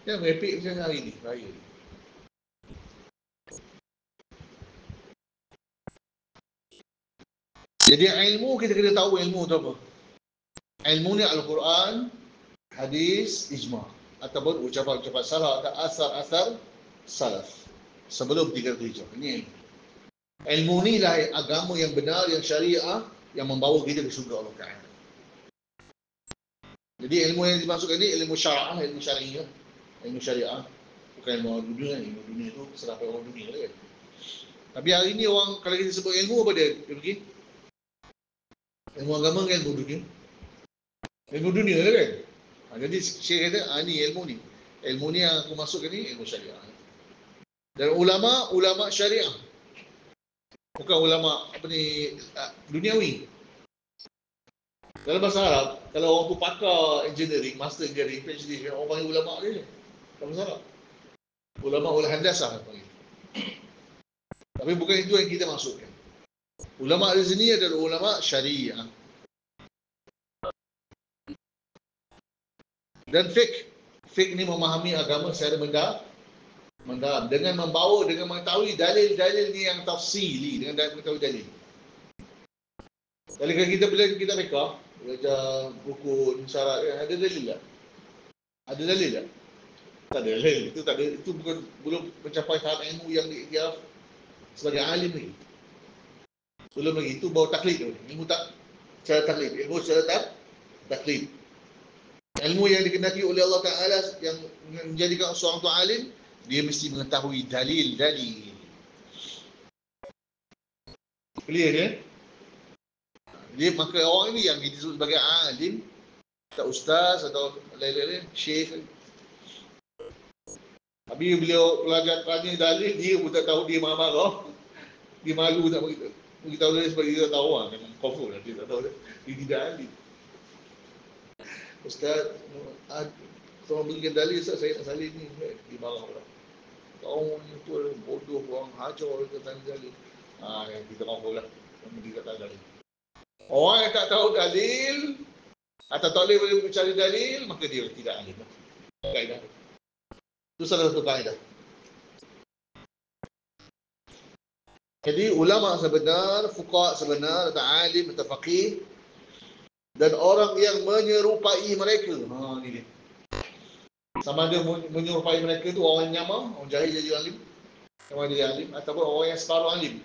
Yang epic macam hari ni, raya ni. Jadi ilmu kita kena tahu ilmu tu apa. Ilmu ni Al-Quran, hadis, ijma' ataupun ucapan-ucapan salaf atau asar-asar salaf sebelum 300 Hijrah. Ini ilmu ni lah agama yang benar, yang syariah, yang membawa kita ke syurga Allah Ta'ala. Jadi ilmu yang dimasukkan ni ilmu syara'ah, ilmu syariah, ilmu syariah. Bukan ilmu dunia ni. Ilmu dunia tu serah orang dunia lah kan. Tapi hari ni orang kalau kita sebut ilmu apa dia pergi? Ilmu agama kan ilmu dunia. Ilmu dunia lah kan. Jadi Syekh kata, ni ilmu ni. Ilmu ni yang aku masukkan ni ilmu syariah. Dan ulama syariah. Bukan ulama apa ni duniawi. Dalam bahasa Arab, kalau orang tu pakar engineering, master engineering, PhD, orang panggil ulama dia. Dalam bahasa Arab. Ulama handasah panggil. Tapi bukan itu yang kita masukkan. Ulama di sini adalah ulama syariah. Dan fiqh ni memahami agama secara mendalam dengan membawa, dengan mengetahui dalil-dalil ni yang tafsili, dengan mengetahui dalil. Kalau kita belajar kitab fiqh, belajar buku syarat, ada dalil tak? Ada dalil tak? Tak ada dalil. Itu tak ada. Itu bukan belum mencapai tahap ilmu yang dia sebagai alim lagi. Belum lagi. Itu baru taklid tu. Ilmu tak secara taklid. Ilmu secara taklid. Ilmu yang dikenali oleh Allah Ta'ala yang menjadikan seorang tu alim, dia mesti mengetahui dalil-dalil. Clear ya? Dia maka orang ini yang disebut sebagai alim, tak ustaz atau lain-lain, syekh. Tapi beliau pelajar tanya dalil, dia pun tak tahu, dia marah-marah. Dia malu tak beritahu dia sebab dia tak tahu lah. Memang kufur lah, dia tak tahu. Dia tidak alim. Ustaz, tolong berikan dalil, Ustaz, saya nak salin ni. Dia marah pula. Kau ni tu bodoh, orang hajar dia tanya dalil. Yang kita mahu lah. Dia tak tahu dalil. Orang yang tak tahu dalil, atau tak boleh mencari dalil, maka dia tidak alim. Kaedah. Itu salah satu kaedah. Jadi ulama sebenar, fuqaha sebenar, atau alim, atau faqih, dan orang yang menyerupai mereka. Ni dia. Sama ada menyerupai mereka tu orang yang nyamar, orang jahil jadi alim, sama dia alim, ataupun orang yang separuh alim.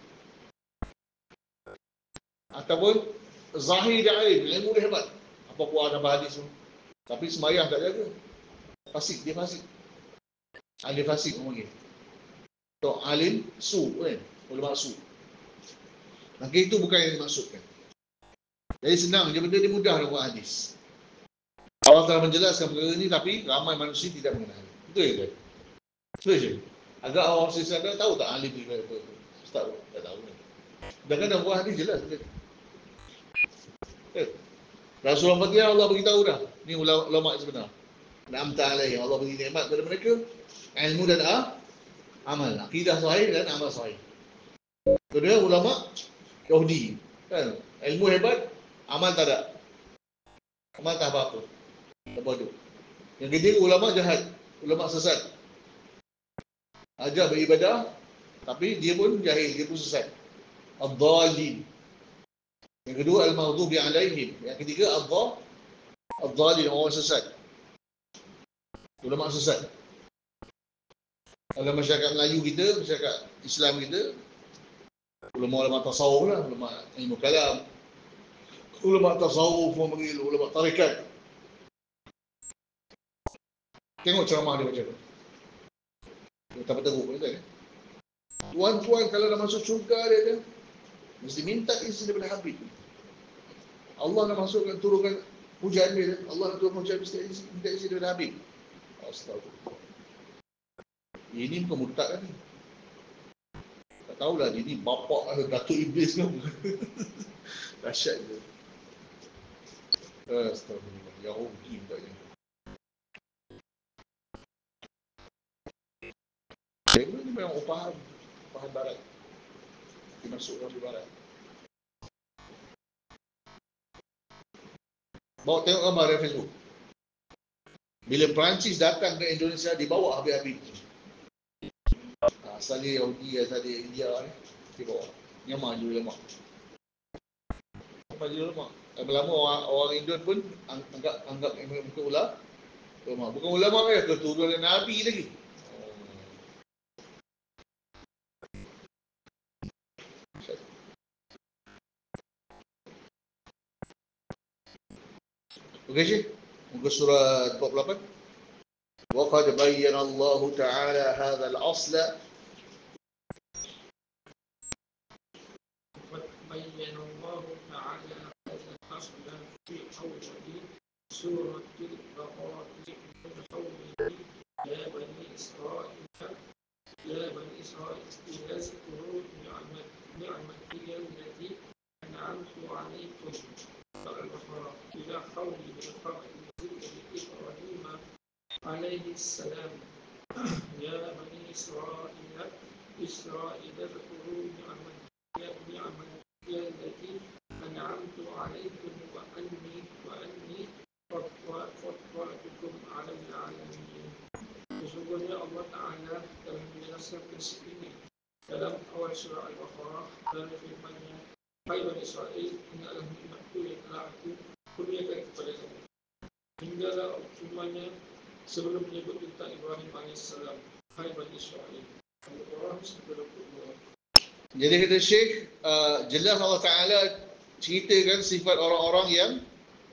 Ataupun zahir dia alim, ilmu dia hebat. Apa Quran dan hadis tu. Tapi sembahyang tak jaga. Fasik, dia fasik. Alim fasik orang panggil. So, alim su kan? Ulama su. Maka itu bukan yang dimaksudkan. Jadi senang je benda, dia mudah dalam hadis. Allah telah menjelaskan perkara ini tapi ramai manusia tidak mengenal. Betul ya kan? Betul je. Agak orang sisir ada tahu tak alim ni apa? Ustaz tak tahu ni. Sedangkan dalam hadis jelas betul. Rasulullah Fatihah Allah beritahu dah. Ni ulama sebenar. Na'amta alaihim, Allah beri nikmat kepada mereka, ilmu dan amal. Akidah sahih dan amal sahih. Kedua ulama Yahudi. Kan? Ilmu hebat, amal tak ada. Amal tak apa-apa. Tak bodoh. Yang ketiga ulama jahat, ulama sesat. Ajar beribadah, tapi dia pun jahil, dia pun sesat. Ad-dhalin. Yang kedua, al-maghdubi alaihim. Yang ketiga, ad-dhalin, orang sesat. Ulama sesat. Dalam masyarakat Melayu kita, masyarakat Islam kita, ulama-ulama tasawuf lah, ulama ilmu kalam, ulama tasawuf, ulama tarikat. Tengok ceramah dia macam mana. Dia tak teruk kan? Tuan-tuan kalau dah masuk syurga dia, mesti minta izin daripada Habib. Allah nak masukkan, turunkan hujan dia. Allah nak turunkan hujan, mesti minta izin daripada Habib. Astagfirullah. Ini bukan murtad kan ni. Tak tahulah dia ni bapak atau datuk iblis ke apa. Dahsyat dia. Astagfirullah. Yahudi bukannya. Ini memang upahan barat. Dia masuk dari barat. Bawa tengok gambar dari Facebook. Bila Perancis datang ke Indonesia, dibawa Habib-Habib. Asal dia Yahudi, asal dia India ni. Dia bawa. Nyamah je ulama. Nyamah je ulama. Lama-lama orang Indon pun anggap mereka ulama. Bukan ulama ya, keturunan Nabi lagi. Okey Syekh. Muka surat 48. وَقَدْ بَيَّنَ اللَّهُ تَعَالَى هَذَا الْأَصْلَ بين الله تعالى هذا الأصل في أول سورة البقرة من قوله يا بني إسرائيل اذكروا نعمتي التي أنعمت عليكم البقرة إلى قوله إبراهيم عليه السلام يا بني إسرائيل اذكروا نعمتي التي أنعمت عليكم وأني فضلتكم على العالمين. Sesungguhnya Allah Ta'ala telah menjelaskan ini dalam awal surah Al-Baqarah dan firman-Nya, hai Bani Israel, inilah nikmatku yang telah aku kurniakan kepada kamu. Hinggalah firman-Nya sebelum menyebut tentang Ibrahim AS, hai Bani Israel. Al-Baqarah 92. Jadi kata Syekh, jelas Allah Ta'ala ceritakan sifat orang-orang yang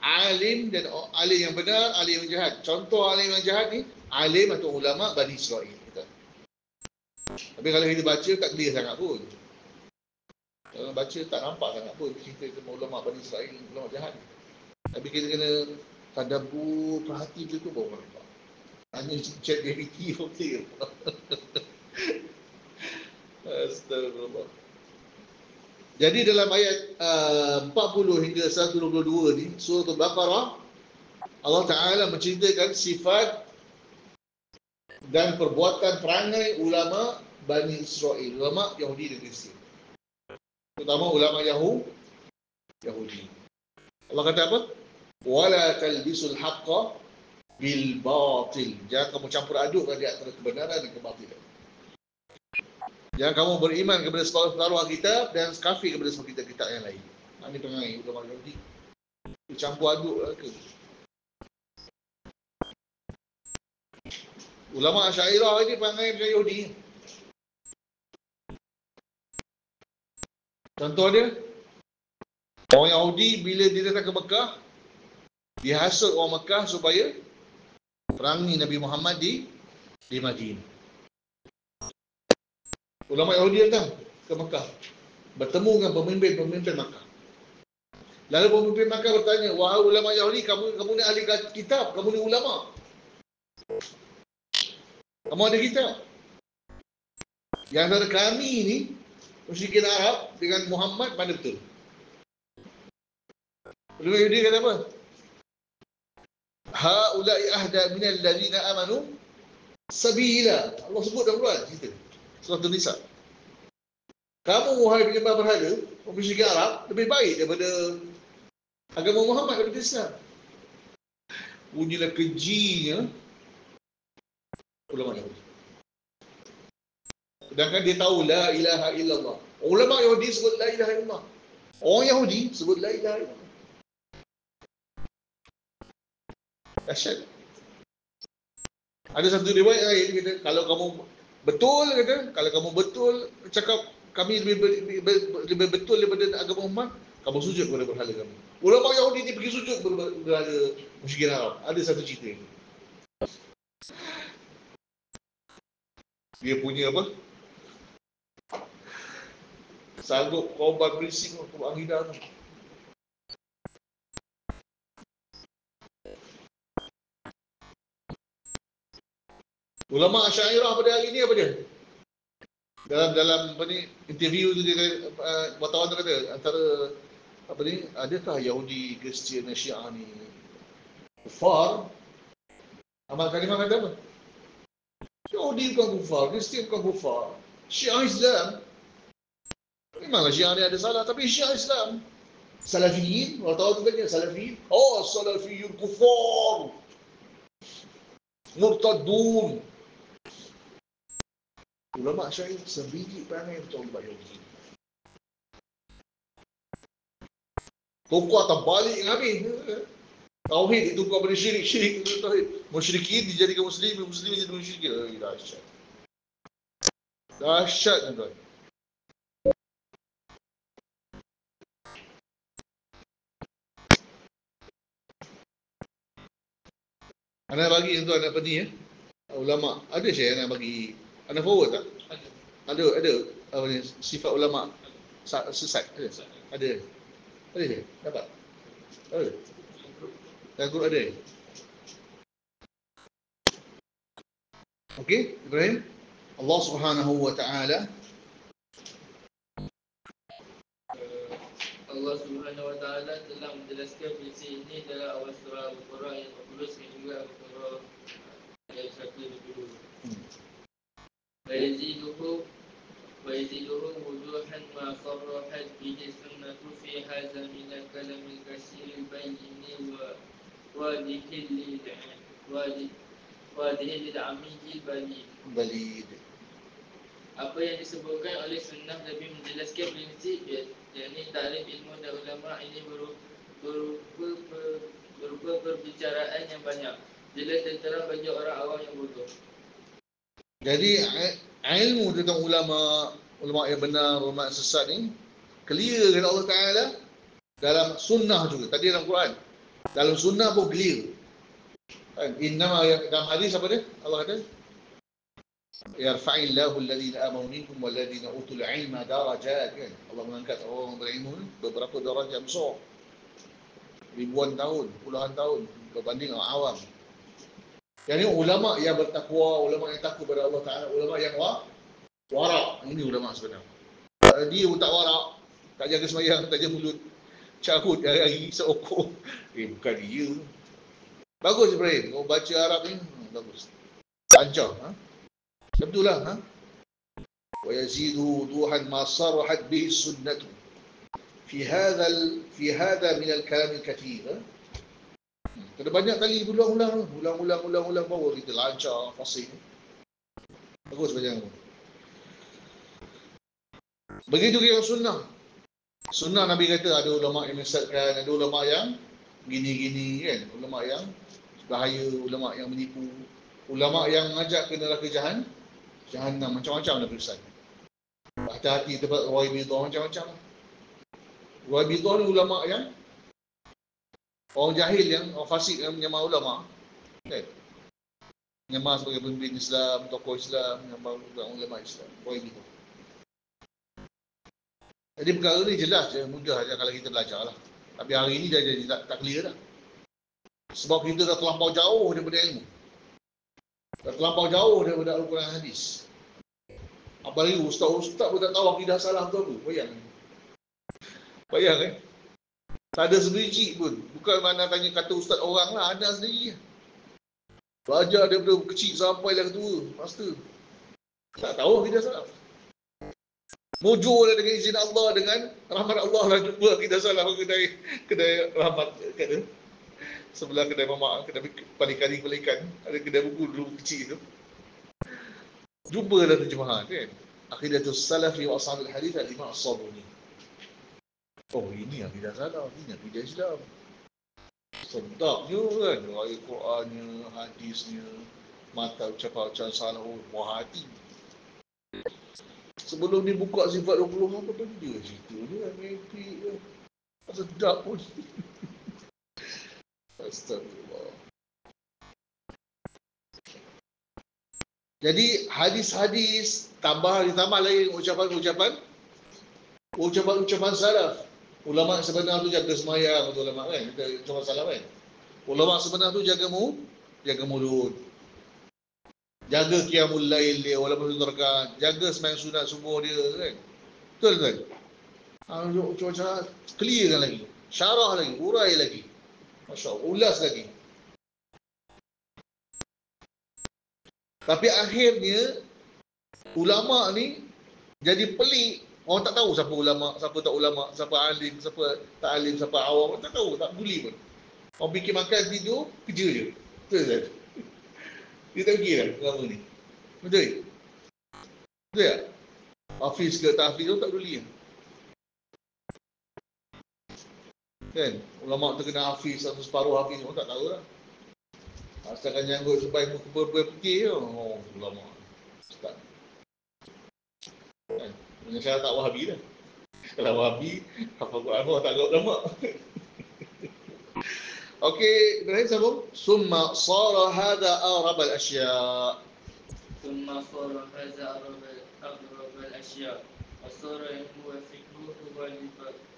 alim dan alim yang benar, alim yang jahat. Contoh alim yang jahat ni, alim atau ulama Bani Israel. Tapi kalau kita baca, tak clear sangat pun. Kalau baca, tak nampak sangat pun cerita tentang ulama Bani Israel, ulama jahat. Tapi kita kena tadabbur, perhati betul tu baru nampak. Hanya chat GPT pun clear. Astagfirullah. Jadi dalam ayat 40 hingga 122 ni, surah Al-Baqarah, Allah Ta'ala menceritakan sifat dan perbuatan perangai ulama Bani Israel, ulama Yahudi dan Kristian. Terutama ulama Yahudi. Allah kata apa? Wala talbisul haqqa bil batil. Jangan kamu campur adukkan di antara kebenaran dan kebatilan. Jangan kamu beriman kepada separuh Alkitab dan kafir kepada separuh kitab yang lain. Ini perangai ulama Yahudi. Campur aduk lah ke? Ulama Asy'ariyah ini perangai macam Yahudi. Contoh dia, orang Yahudi bila dia datang ke Mekah, dia hasut orang Mekah supaya perangi Nabi Muhammad di Madinah. Ulama Yahudi datang ke Mekah, bertemu dengan pemimpin Mekah. Lalu pemimpin Mekah bertanya, wahai ulama Yahudi, kamu ni ahli kitab, kamu ni ulama. Kamu ada kitab. Yang antara kami ni, musyrikin Arab dengan Muhammad, mana betul? Ulama Yahudi kata apa? Ha'ulai ahda minal ladhina amanu sabila. Allah sebut dalam Quran cerita. Surah An-Nisa. Kamu wahai penyembah berhala, musyrikin Arab, lebih baik daripada agama Muhammad, daripada Islam. Bunyilah kejinya ulama Yahudi. Sedangkan dia tahu la ilaha illallah. Ulama Yahudi sebut la ilaha illallah. Orang Yahudi sebut la ilaha illallah. Dahsyat. Ada satu riwayat lain kata, kalau kamu betul kata, kalau kamu betul cakap kami lebih betul daripada agama Muhammad, kamu sujud kepada berhala kami. Ulama Yahudi ni pergi sujud kepada berhala musyrikin Arab. Ada satu cerita ini. Dia punya apa? Sanggup korban berisik korban akidah tu. Ulama Asy'ariyah pada hari ni apa dia? Dalam apa ni interview tu dia wartawan tu kata antara apa ni, adakah Yahudi, Kristian, Syiah ni kufar? Amal kalimah kata apa? Yahudi bukan kufar, Kristian bukan kufar, Syiah Islam. Memanglah Syiah ni ada salah, tapi Syiah Islam. Salafiyin, wartawan tu tanya Salafiyin, oh Salafiyun kufar, murtadun. Ulama Asy'ariyah sebiji perangai betul bagi Yahudi. Tukar terbalik yang habis. Tauhid ditukar pada syirik, syirik itu tauhid. Musyrikin dijadikan muslim, muslim jadi musyrikin. Dahsyat. Dahsyat tuan. Anda bagi tuan apa ni ya? Ulama. Ada saya nak bagi. Anda forward tak? Ada apa ni, sifat ulama sesat ada. Ada saya dapat. Ada. Dan guru ada. Okey, Ibrahim. Allah Subhanahu wa taala Allah Subhanahu wa taala telah menjelaskan prinsip ini dalam awal surah Al-Baqarah ayat 40 sehingga Al-Baqarah ayat 122. ويزيده وضوحا ما صرحت به السنة في هذا من الكلام الكثير البين واضح للعمي البليد. Apa yang disebutkan oleh sunnah lebih menjelaskan prinsip, yakni ta'lim ilmu dan ulama ini berupa perbicaraan yang banyak, jelas dan terang bagi orang awam yang bodoh. Jadi ilmu tentang ulama yang benar, ulama yang sesat ni clear kata Allah Taala dalam sunnah juga. Tadi dalam Quran, dalam sunnah pun clear. Innama dalam hadis apa dia? Allah kata yarfa'illahu alladhina amanu minkum walladhina utul ilma darajat, kan? Allah mengangkat orang berilmu beberapa darajat besar, ribuan tahun, puluhan tahun berbanding orang awam. Yang ini ulama yang bertakwa, ulama yang takut kepada Allah Ta'ala, ulama yang warak. Ini ulama sebenarnya. Dia pun tak warak, tak jaga sembahyang, tak jaga mulut, carut hari-hari seokor. Bukan dia. Bagus Ibrahim, kau baca Arab ni, bagus. Lancar. Betul lah. Wa yazidu wuduhan ma sarhat bihi sunnatu fi hadha min al-kalam al-kathir. Kena banyak kali ulang-ulang baru kita lancar, fasih. Bagus macam tu. Begitu juga yang sunnah. Sunnah Nabi kata ada ulama yang menyesatkan, ada ulama yang gini-gini kan, ulama yang bahaya, ulama yang menipu, ulama yang mengajak ke neraka jahannam, macam-macam dah pesan. Hati-hati tempat Ruwaibidah macam-macam. Ruwaibidah ni ulama yang orang jahil, yang orang fasik yang menyamar ulama, kan? Menyamar sebagai pemimpin Islam, tokoh Islam, menyamar ulama Islam. Ruwaibidah. Jadi perkara ni jelas je, mudah je kalau kita belajar lah. Tapi hari ni dah jadi tak clear dah. Sebab kita dah terlampau jauh daripada ilmu. Dah terlampau jauh daripada Al-Quran hadis. Apalagi ustaz-ustaz pun tak tahu akidah salah tu apa. Bayang kan? Tak ada sebiji pun. Bukan mana tanya kata ustaz orang lah, ada sendiri. Belajar daripada kecil sampai lah ketua, master. Tak tahu akidah salah. Mujur lah dengan izin Allah, dengan rahmat Allah lah jumpa akidah salah kedai rahmat kata. Sebelah kedai mamak, kedai pelikan, ada kedai buku dulu kecil tu. Jumpalah terjemahan kan. Aqidatus Salafi wa Ashabil Hadith al-Imam As-Sabuni. Oh, ini akidah salaf, ini akidah Islam. Sedapnya kan, ayat Qurannya, hadisnya, mata ucapan-ucapan salah, buah hati. Sebelum dia buka sifat 20 apa benda cerita dia, mimpi dia. Sedap pun. Astagfirullah. Jadi hadis-hadis ditambah lagi ucapan salaf. Ulama sebenar tu jaga semayang, betul ulama kan? Kita ucapan salaf kan? Ulama sebenar tu jaga mulut. Jaga qiyamul lail dia walaupun terdekat, jaga sembahyang sunat subuh dia kan. Betul kan? Ucapan clear kan lagi. Syarah lagi, urai lagi. Masya-Allah, ulas lagi. Tapi akhirnya ulama ni jadi pelik. Orang tak tahu siapa ulama, siapa tak ulama, siapa alim, siapa tak alim, siapa awam. Orang tak tahu, tak peduli pun. Orang fikir makan, tidur, kerja je. Betul tak? Dia tak fikir kan ulama ni. Betul? Betul tak? Hafiz ke tak hafiz tu tak peduli kan? Kan? Ulama tu kena hafiz atau separuh hafiz, orang tak tahu lah. Asalkan janggut sebaik berpikir je. Oh, ulama. Ustaz. Kan? Dengan syarat tak wahabi lah. Kalau wahabi, apa Quran tak agak ulama. Okey, Ibrahim sambung. Summa sara hadha arab al-ashya. ثم صار هذا أغرب الأشياء وصار هو فكره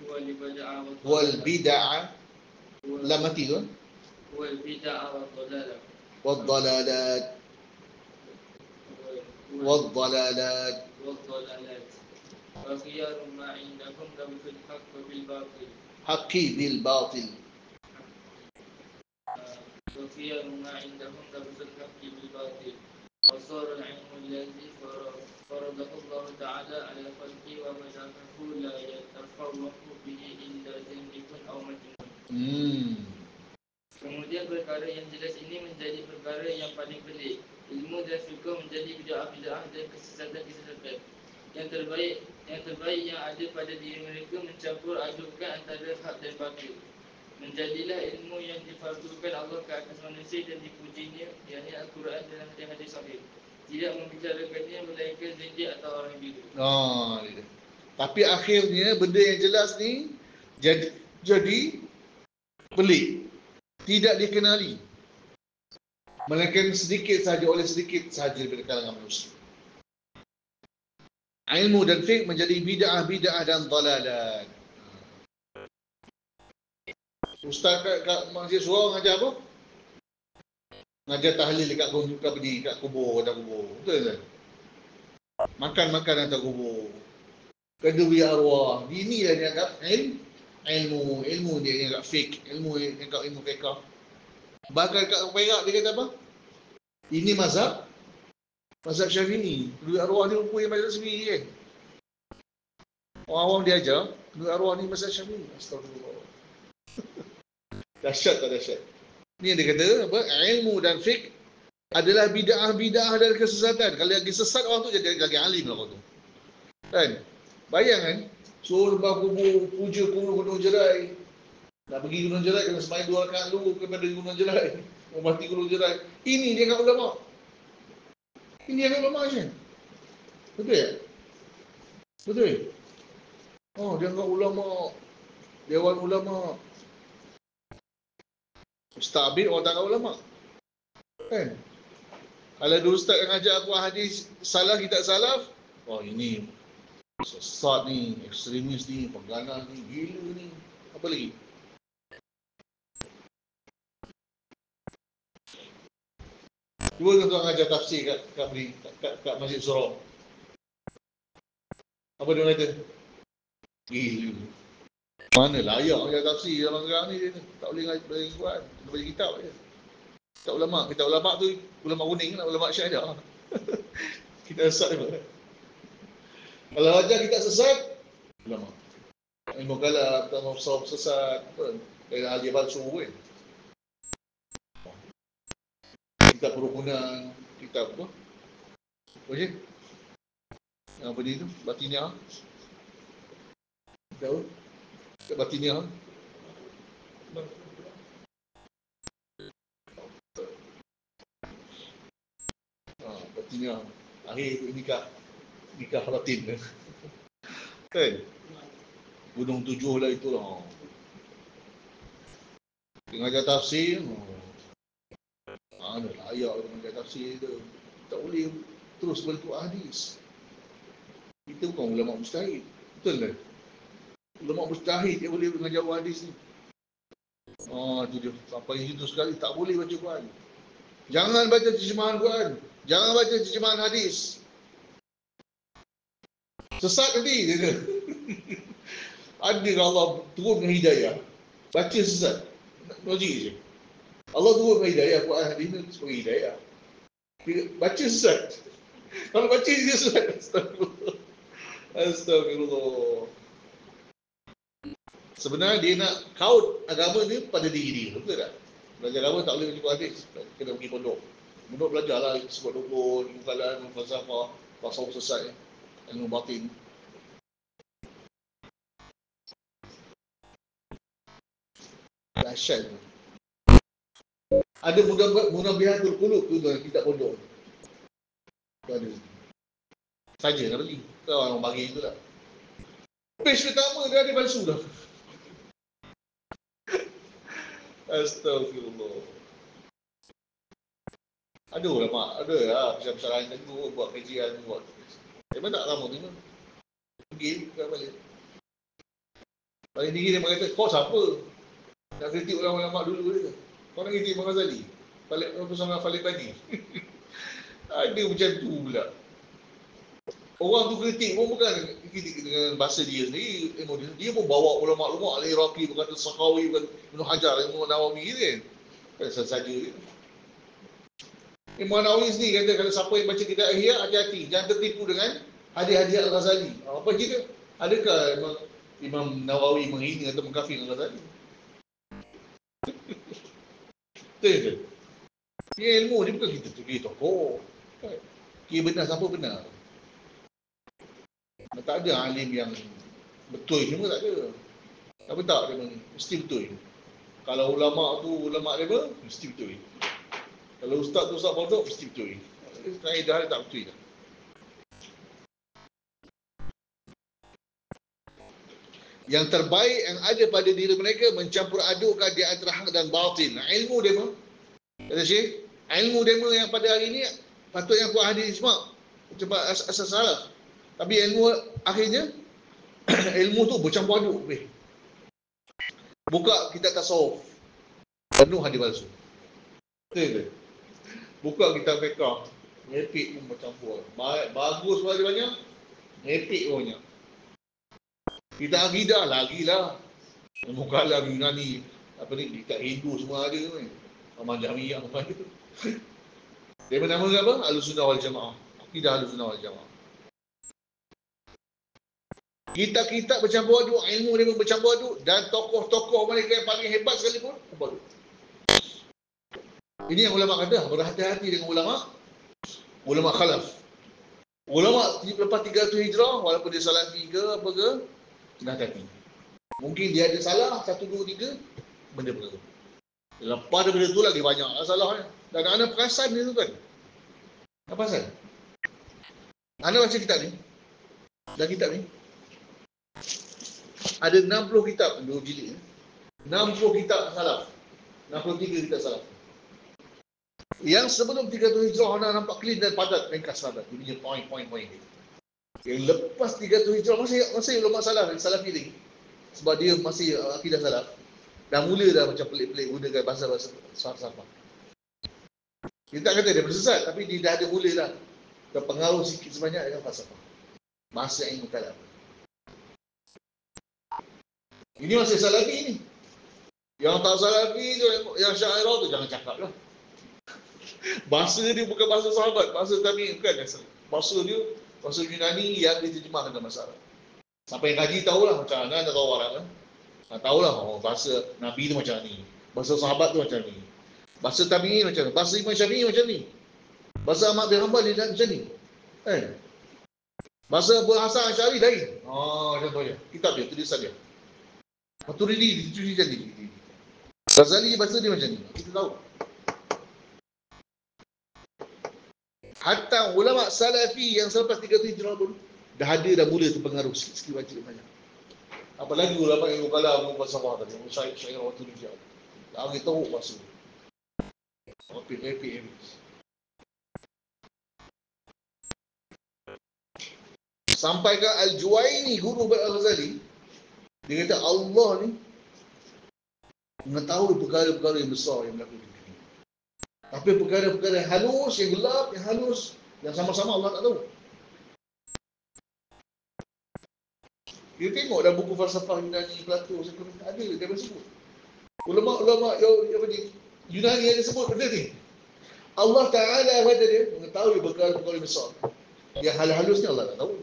هو البدع والبدع لما تيجي هو البدع والضلالة والضلالات وخيار ما عندهم ضبط الحق بالباطل وخيار ما عندهم ضبط الحق بالباطل وصار العلم الذي فرضه الله تعالى على خلقه ومنحه لا يتفوق به إلا زنديق أو مجنون. Kemudian perkara yang jelas ini menjadi perkara yang paling pelik. Ilmu dan fiqh menjadi bid'ah-bid'ah dan kesesatan-kesesatan. Yang terbaik yang ada pada diri mereka mencampur adukkan antara hak dan batil. Menjadilah ilmu yang difardukan Allah ke atas manusia dan dipujinya, yakni Al-Quran dan hadis-hadis sahih. Tidak membicarakannya melainkan zindik atau orang biru. Tapi akhirnya benda yang jelas ni jadi pelik. Tidak dikenali. Melainkan sedikit sahaja oleh sedikit sahaja daripada kalangan manusia. Ilmu dan fiqh menjadi bid'ah dan dalalat. Ustaz kat Masjid Surau ngajar apa? Ngajar tahlil dekat kubur, ada kubur. Betul tak? Makan atas kubur. Kedua arwah. Ini yang dianggap ilmu dia dianggap fake. Ilmu fiqh. Bahkan kat Perak dia kata apa? Ini mazhab Syafi'i. Kedua arwah ni rupanya mazhab Syafi'i kan? Orang awam dia ajar, kedua arwah ni mazhab Syafi'i. Astagfirullah. Dahsyat tak dahsyat? Ni yang dia kata apa? Ilmu dan fiqh adalah bid'ah dan kesesatan. Kalau lagi sesat orang tu jadi lagi alim lah orang tu. Kan? Bayang kan? Suruh sembah kubur, puja kubur Gunung Jerai. Nak pergi Gunung Jerai kena sembahyang 2 rakaat dulu kepada Gunung Jerai. Mati Gunung Jerai. Ini dia anggap ulama. Ini anggap ulama macam. Betul tak? Betul. Oh, dia anggap ulama. Dewan ulama. Ustaz Abid orang tak anggap ulama. Kan? Kalau ada ustaz yang ajar aku hadis salah, kitab salaf, oh ini sesat ni, ekstremis ni, pengganas ni, gila ni. Apa lagi? Cuba tuan-tuan ajar tafsir kat Masjid Surau. Apa dia kata? Gila. Mana layak ajar tafsir zaman sekarang ni, dia tak boleh ngajar Quran, dia baca kitab je. Kitab ulama tu ulama kuning lah, ulama syahadah. Kita sesat dia. Kalau ajar kita sesat, ulama. Ilmu kalam, tak sesat, kayak ahli palsu kan. Kitab perukunan, kitab apa? Apa je? Yang apa dia tu? Batiniah. Tahu? Batiniah. Batiniah. Akhir nikah Latin. Kan? Gunung 7 lah itulah. Mengajar tafsir. Mana layak mengajar tafsir tu. Tak boleh terus bentuk hadis. Kita bukan ulama mustahid. Betul tak? Ulama mustahid dia boleh mengajar hadis ni. Tu dia. Sampai itu sekali tak boleh baca Quran. Jangan baca terjemahan Quran. Jangan baca terjemahan hadis. Sesat nanti dia kata. Ada Allah turunkan hidayah. Baca sesat. Logik je. Allah turunkan hidayah. Quran hadis ni sebagai hidayah. Baca sesat. Kalau baca dia sesat. Astagfirullah. Astagfirullah. Sebenarnya dia nak kaut agama ni pada diri dia. Betul tak? Belajar agama tak boleh baca hadis. Kena pergi pondok. Pondok belajarlah sebab dukun, mukalan, falsafah, pasal sesat, ilmu batin. Dahsyat tu. Ada munabihatul qulub tu dalam kitab pondok. Tu ada. Saja nak beli. Kau orang bagi tu lah. Page pertama dia ada palsu dah. Astagfirullah. Ada ulama, ada lah besar-besaran tegur buat kajian buat. Memang tak lama tu. Pergi kat balik. Paling tinggi dia mengatakan, kau siapa? Nak kritik ulama-ulama dulu dia. Kau nak kritik Imam Ghazali? Bersama Khalid Badi. Ada macam tu pula. Orang tu kritik pun bukan kritik dengan bahasa dia sendiri. Dia pun bawa ulama-ulama Al-Iraqi, berkata Sakhawi, berkata Ibn Hajar, Imam Nawawi kan. Kan saja dia. Imam Nawawi sendiri kata kalau siapa yang baca kitab Ihya, hati-hati. Jangan tertipu dengan hadis-hadis Al-Ghazali. Apa cerita? Adakah Imam Nawawi menghina atau mengkafir Al-Ghazali? Betul ke? Dia ilmu ni bukan kita pergi tokoh. Kira benar siapa benar. Tak ada alim yang betul semua tak ada. Apa tak dia mesti betul. Kalau ulama tu ulama dia mesti betul. Kalau ustaz tu ustaz pondok mesti betul. Kaedah dia tak betul. Yang terbaik yang ada pada diri mereka mencampur adukkan di antara hak dan batil. Ilmu dia kata Syekh, ilmu demo yang pada hari ini patut yang kuat hadis ijma' sebab asas salah. Tapi ilmu akhirnya ilmu tu bercampur aduk. Buka kitab tasawuf penuh hadis palsu. Betul ke? Buka kitab fiqh merepek pun bercampur. Bagus banyak, merepek pun banyak. Kitab akidah lagilah. Ilmu kalam Yunani apa ni kitab Hindu semua ada ni. Amal Jamiah apa tu. Dia bernama apa? Ahlussunnah wal Jamaah. Akidah Ahlussunnah wal Jamaah. Kitab-kitab bercampur aduk, ilmu dia pun bercampur aduk dan tokoh-tokoh mereka yang paling hebat sekali pun bercampur aduk. Ini yang ulama kata, berhati-hati dengan ulama khalaf. Ulama lepas 300 Hijrah walaupun dia salafi ke apa ke, kena hati-hati. Mungkin dia ada salah 1 2 3 benda perkara. Lepas daripada tu lagi banyak salahnya. Dan anda perasan dia tu kan? Apa perasan? Anda baca kitab ni? Dan kitab ni? Ada 60 kitab, 2 jilid. 60 kitab salaf. 63 kitab salaf. Yang sebelum 300 Hijrah anda nampak clean dan padat ringkas padat. Dia punya point-point dia. Yang lepas 300 Hijrah masih ulama salaf, salafi lagi. Sebab dia masih akidah salaf. Dah mula dah macam pelik-pelik gunakan bahasa-bahasa falsafah. Kita tak kata dia bersesat, tapi dia dah ada mula dah terpengaruh sikit sebanyak dengan falsafah. Bahasa ilmu kalam. Ini masih salafi ni. Yang tak salafi tu, yang syairah tu jangan cakap lah. Bahasa dia bukan bahasa sahabat, bahasa tabi'in bukan. Bahasa dia, bahasa Yunani yang diterjemahkan dalam bahasa Arab. Sampai yang kaji tahulah macam mana, anda tahu Arab kan? Tahulah bahasa Nabi tu macam ni. Bahasa sahabat tu macam ni. Bahasa tabi'in macam ni. Bahasa Imam Syafi'i macam ni. Bahasa Ahmad bin Hanbal dia macam ni. bahasa Asy'ari lain. Contohnya. Kitab dia, tulisan dia. Maturidi, tulisan dia. Ghazali bahasa dia macam ni. Kita tahu. Hatta ulama salafi yang selepas 300 Hijrah pun dah ada dah mula terpengaruh sikit-sikit baca banyak. Apalagi ulama yang kalam falsafah tadi, syair waktu dia. Dah kita tahu bahasa. Happy. Sampai ke Al-Juwaini, guru Al-Ghazali, dia kata Allah ni mengetahui perkara-perkara yang besar yang berlaku di dunia. Tapi perkara-perkara yang halus, yang gelap, yang halus, yang sama-sama Allah tak tahu. Dia tengok dah buku falsafah Yunani, Plato, ada dia sebut. Ulama-ulama Yunani ada sebut benda ni. Allah Ta'ala kata dia mengetahui perkara-perkara besar. Yang hal-halus ni Allah tak tahu.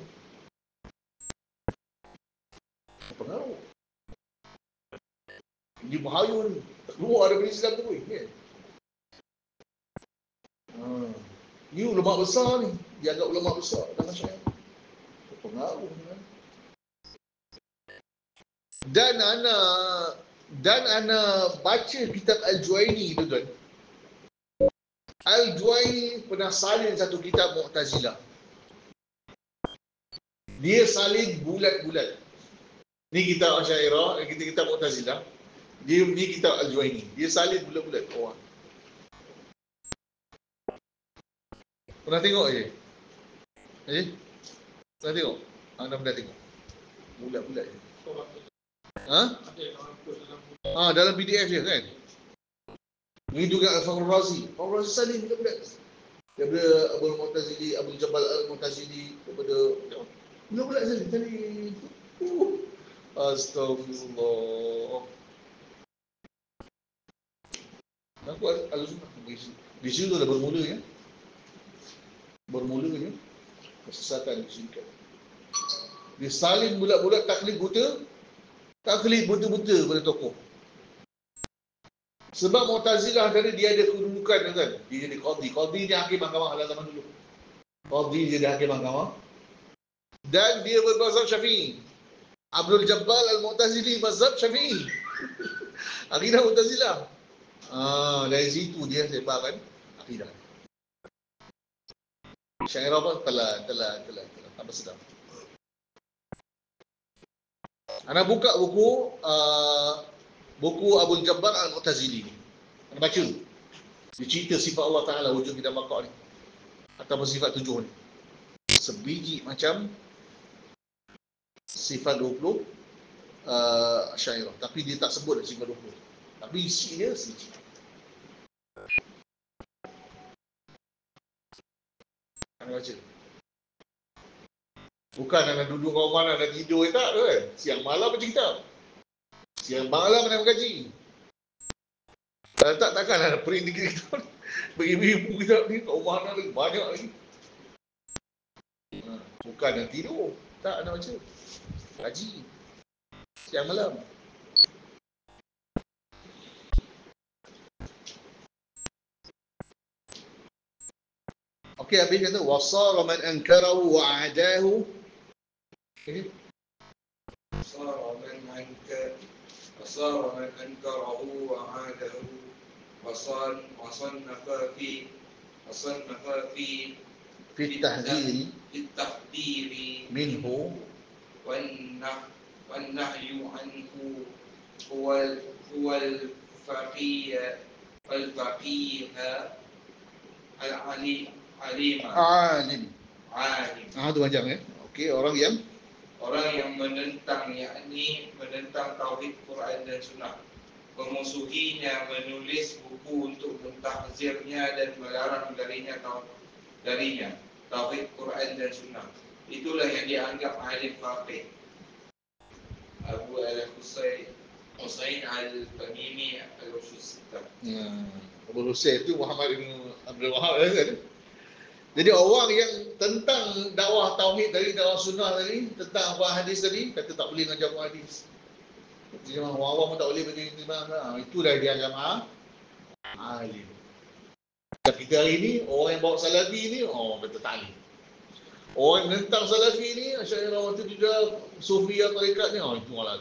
Pengaruh. Ini bahaya ni. Keluar daripada Islam tu. Kan? Ni ulama besar ni. Dianggap ulama besar dalam masyarakat. Pengaruh. Dan ana baca kitab Al-Juwaini tu tuan. Al-Juwaini pernah salin satu kitab Mu'tazilah. Dia salin bulat-bulat. Ni kitab Asy'ariyah, kita kitab Mu'tazilah. Ni kitab Al-Juwaini. Dia salin bulat-bulat. Pernah tengok je? Pernah tengok? Anda pernah tengok? Bulat-bulat je. Dalam PDF dia kan? Ini juga Al-Fakhr Razi. Al-Fakhr Razi salin bulat-bulat. Daripada Abul Mu'tazili, Abul Jabal Al-Mu'tazili, daripada bulat-bulat salin. Astagfirullah. Aku Al-Sunnah. Di situ dah bermulanya. Kesesatan kesyirikan. Dia salin bulat-bulat taklid buta pada tokoh. Sebab Mu'tazilah tadi dia ada kedudukan kan. Dia jadi qadhi. Qadhi dia hakim mahkamah pada zaman dulu. Qadhi dia jadi hakim mahkamah. Dan dia bermazhab Syafi'i. Abdul Jabbal Al-Mu'tazili mazhab Syafi'i. Akidah Mu'tazilah. Dari situ dia sebarkan akidah. Syairah pun telan. Tambah sedap. Anda buka buku Abdul Jabbar Al-Mu'tazili ni. Anda baca. Dia cerita sifat Allah Ta'ala wujud kita makhluk ni. Ataupun sifat 7 ni. Sebiji macam sifat 20 Asy'ariyah. Tapi dia tak sebut sifat 20. Tapi isi dia sebiji. Anda baca. Bukan anda duduk kat rumah anda tidur tak kan? Siang malam baca kitab. Siang malam anda mengaji. Kalau tak, takkan anda print 3 kitab. Beribu-ribu kitab ni kat rumah anda lagi banyak lagi. Bukan anda tidur. Tak, anda baca. Kaji. Siang malam. Okey, habis kata wasara man ankarahu wa a'dahu. وصار من أنكره وعاده وصنف في التحذير منه والنهي عنه هو الفقيه العالم. Tu panjang Okey, orang yang menentang, yakni menentang tauhid Quran dan Sunnah. Memusuhinya, menulis buku untuk mentahzirnya dan melarang darinya tauhid Quran dan Sunnah. Itulah yang dianggap alim faqih. Abu Al-Husain Al-Tamimi Al-Usul Sittah. Abu Husain itu Muhammad bin Abdul Wahab kan? Jadi orang yang tentang dakwah tauhid tadi, dakwah sunnah tadi, tentang apa hadis tadi, kata tak boleh ngajar hadis. Jadi orang awam pun tak boleh bagi itulah dia agama alim. Dan kita hari ni orang yang bawa salafi ni kata tak alim. Orang yang menentang Salafi ni, Asy'ariyah Rawatib juga, Sufiyah, Tarekat ni, itu orang lagi.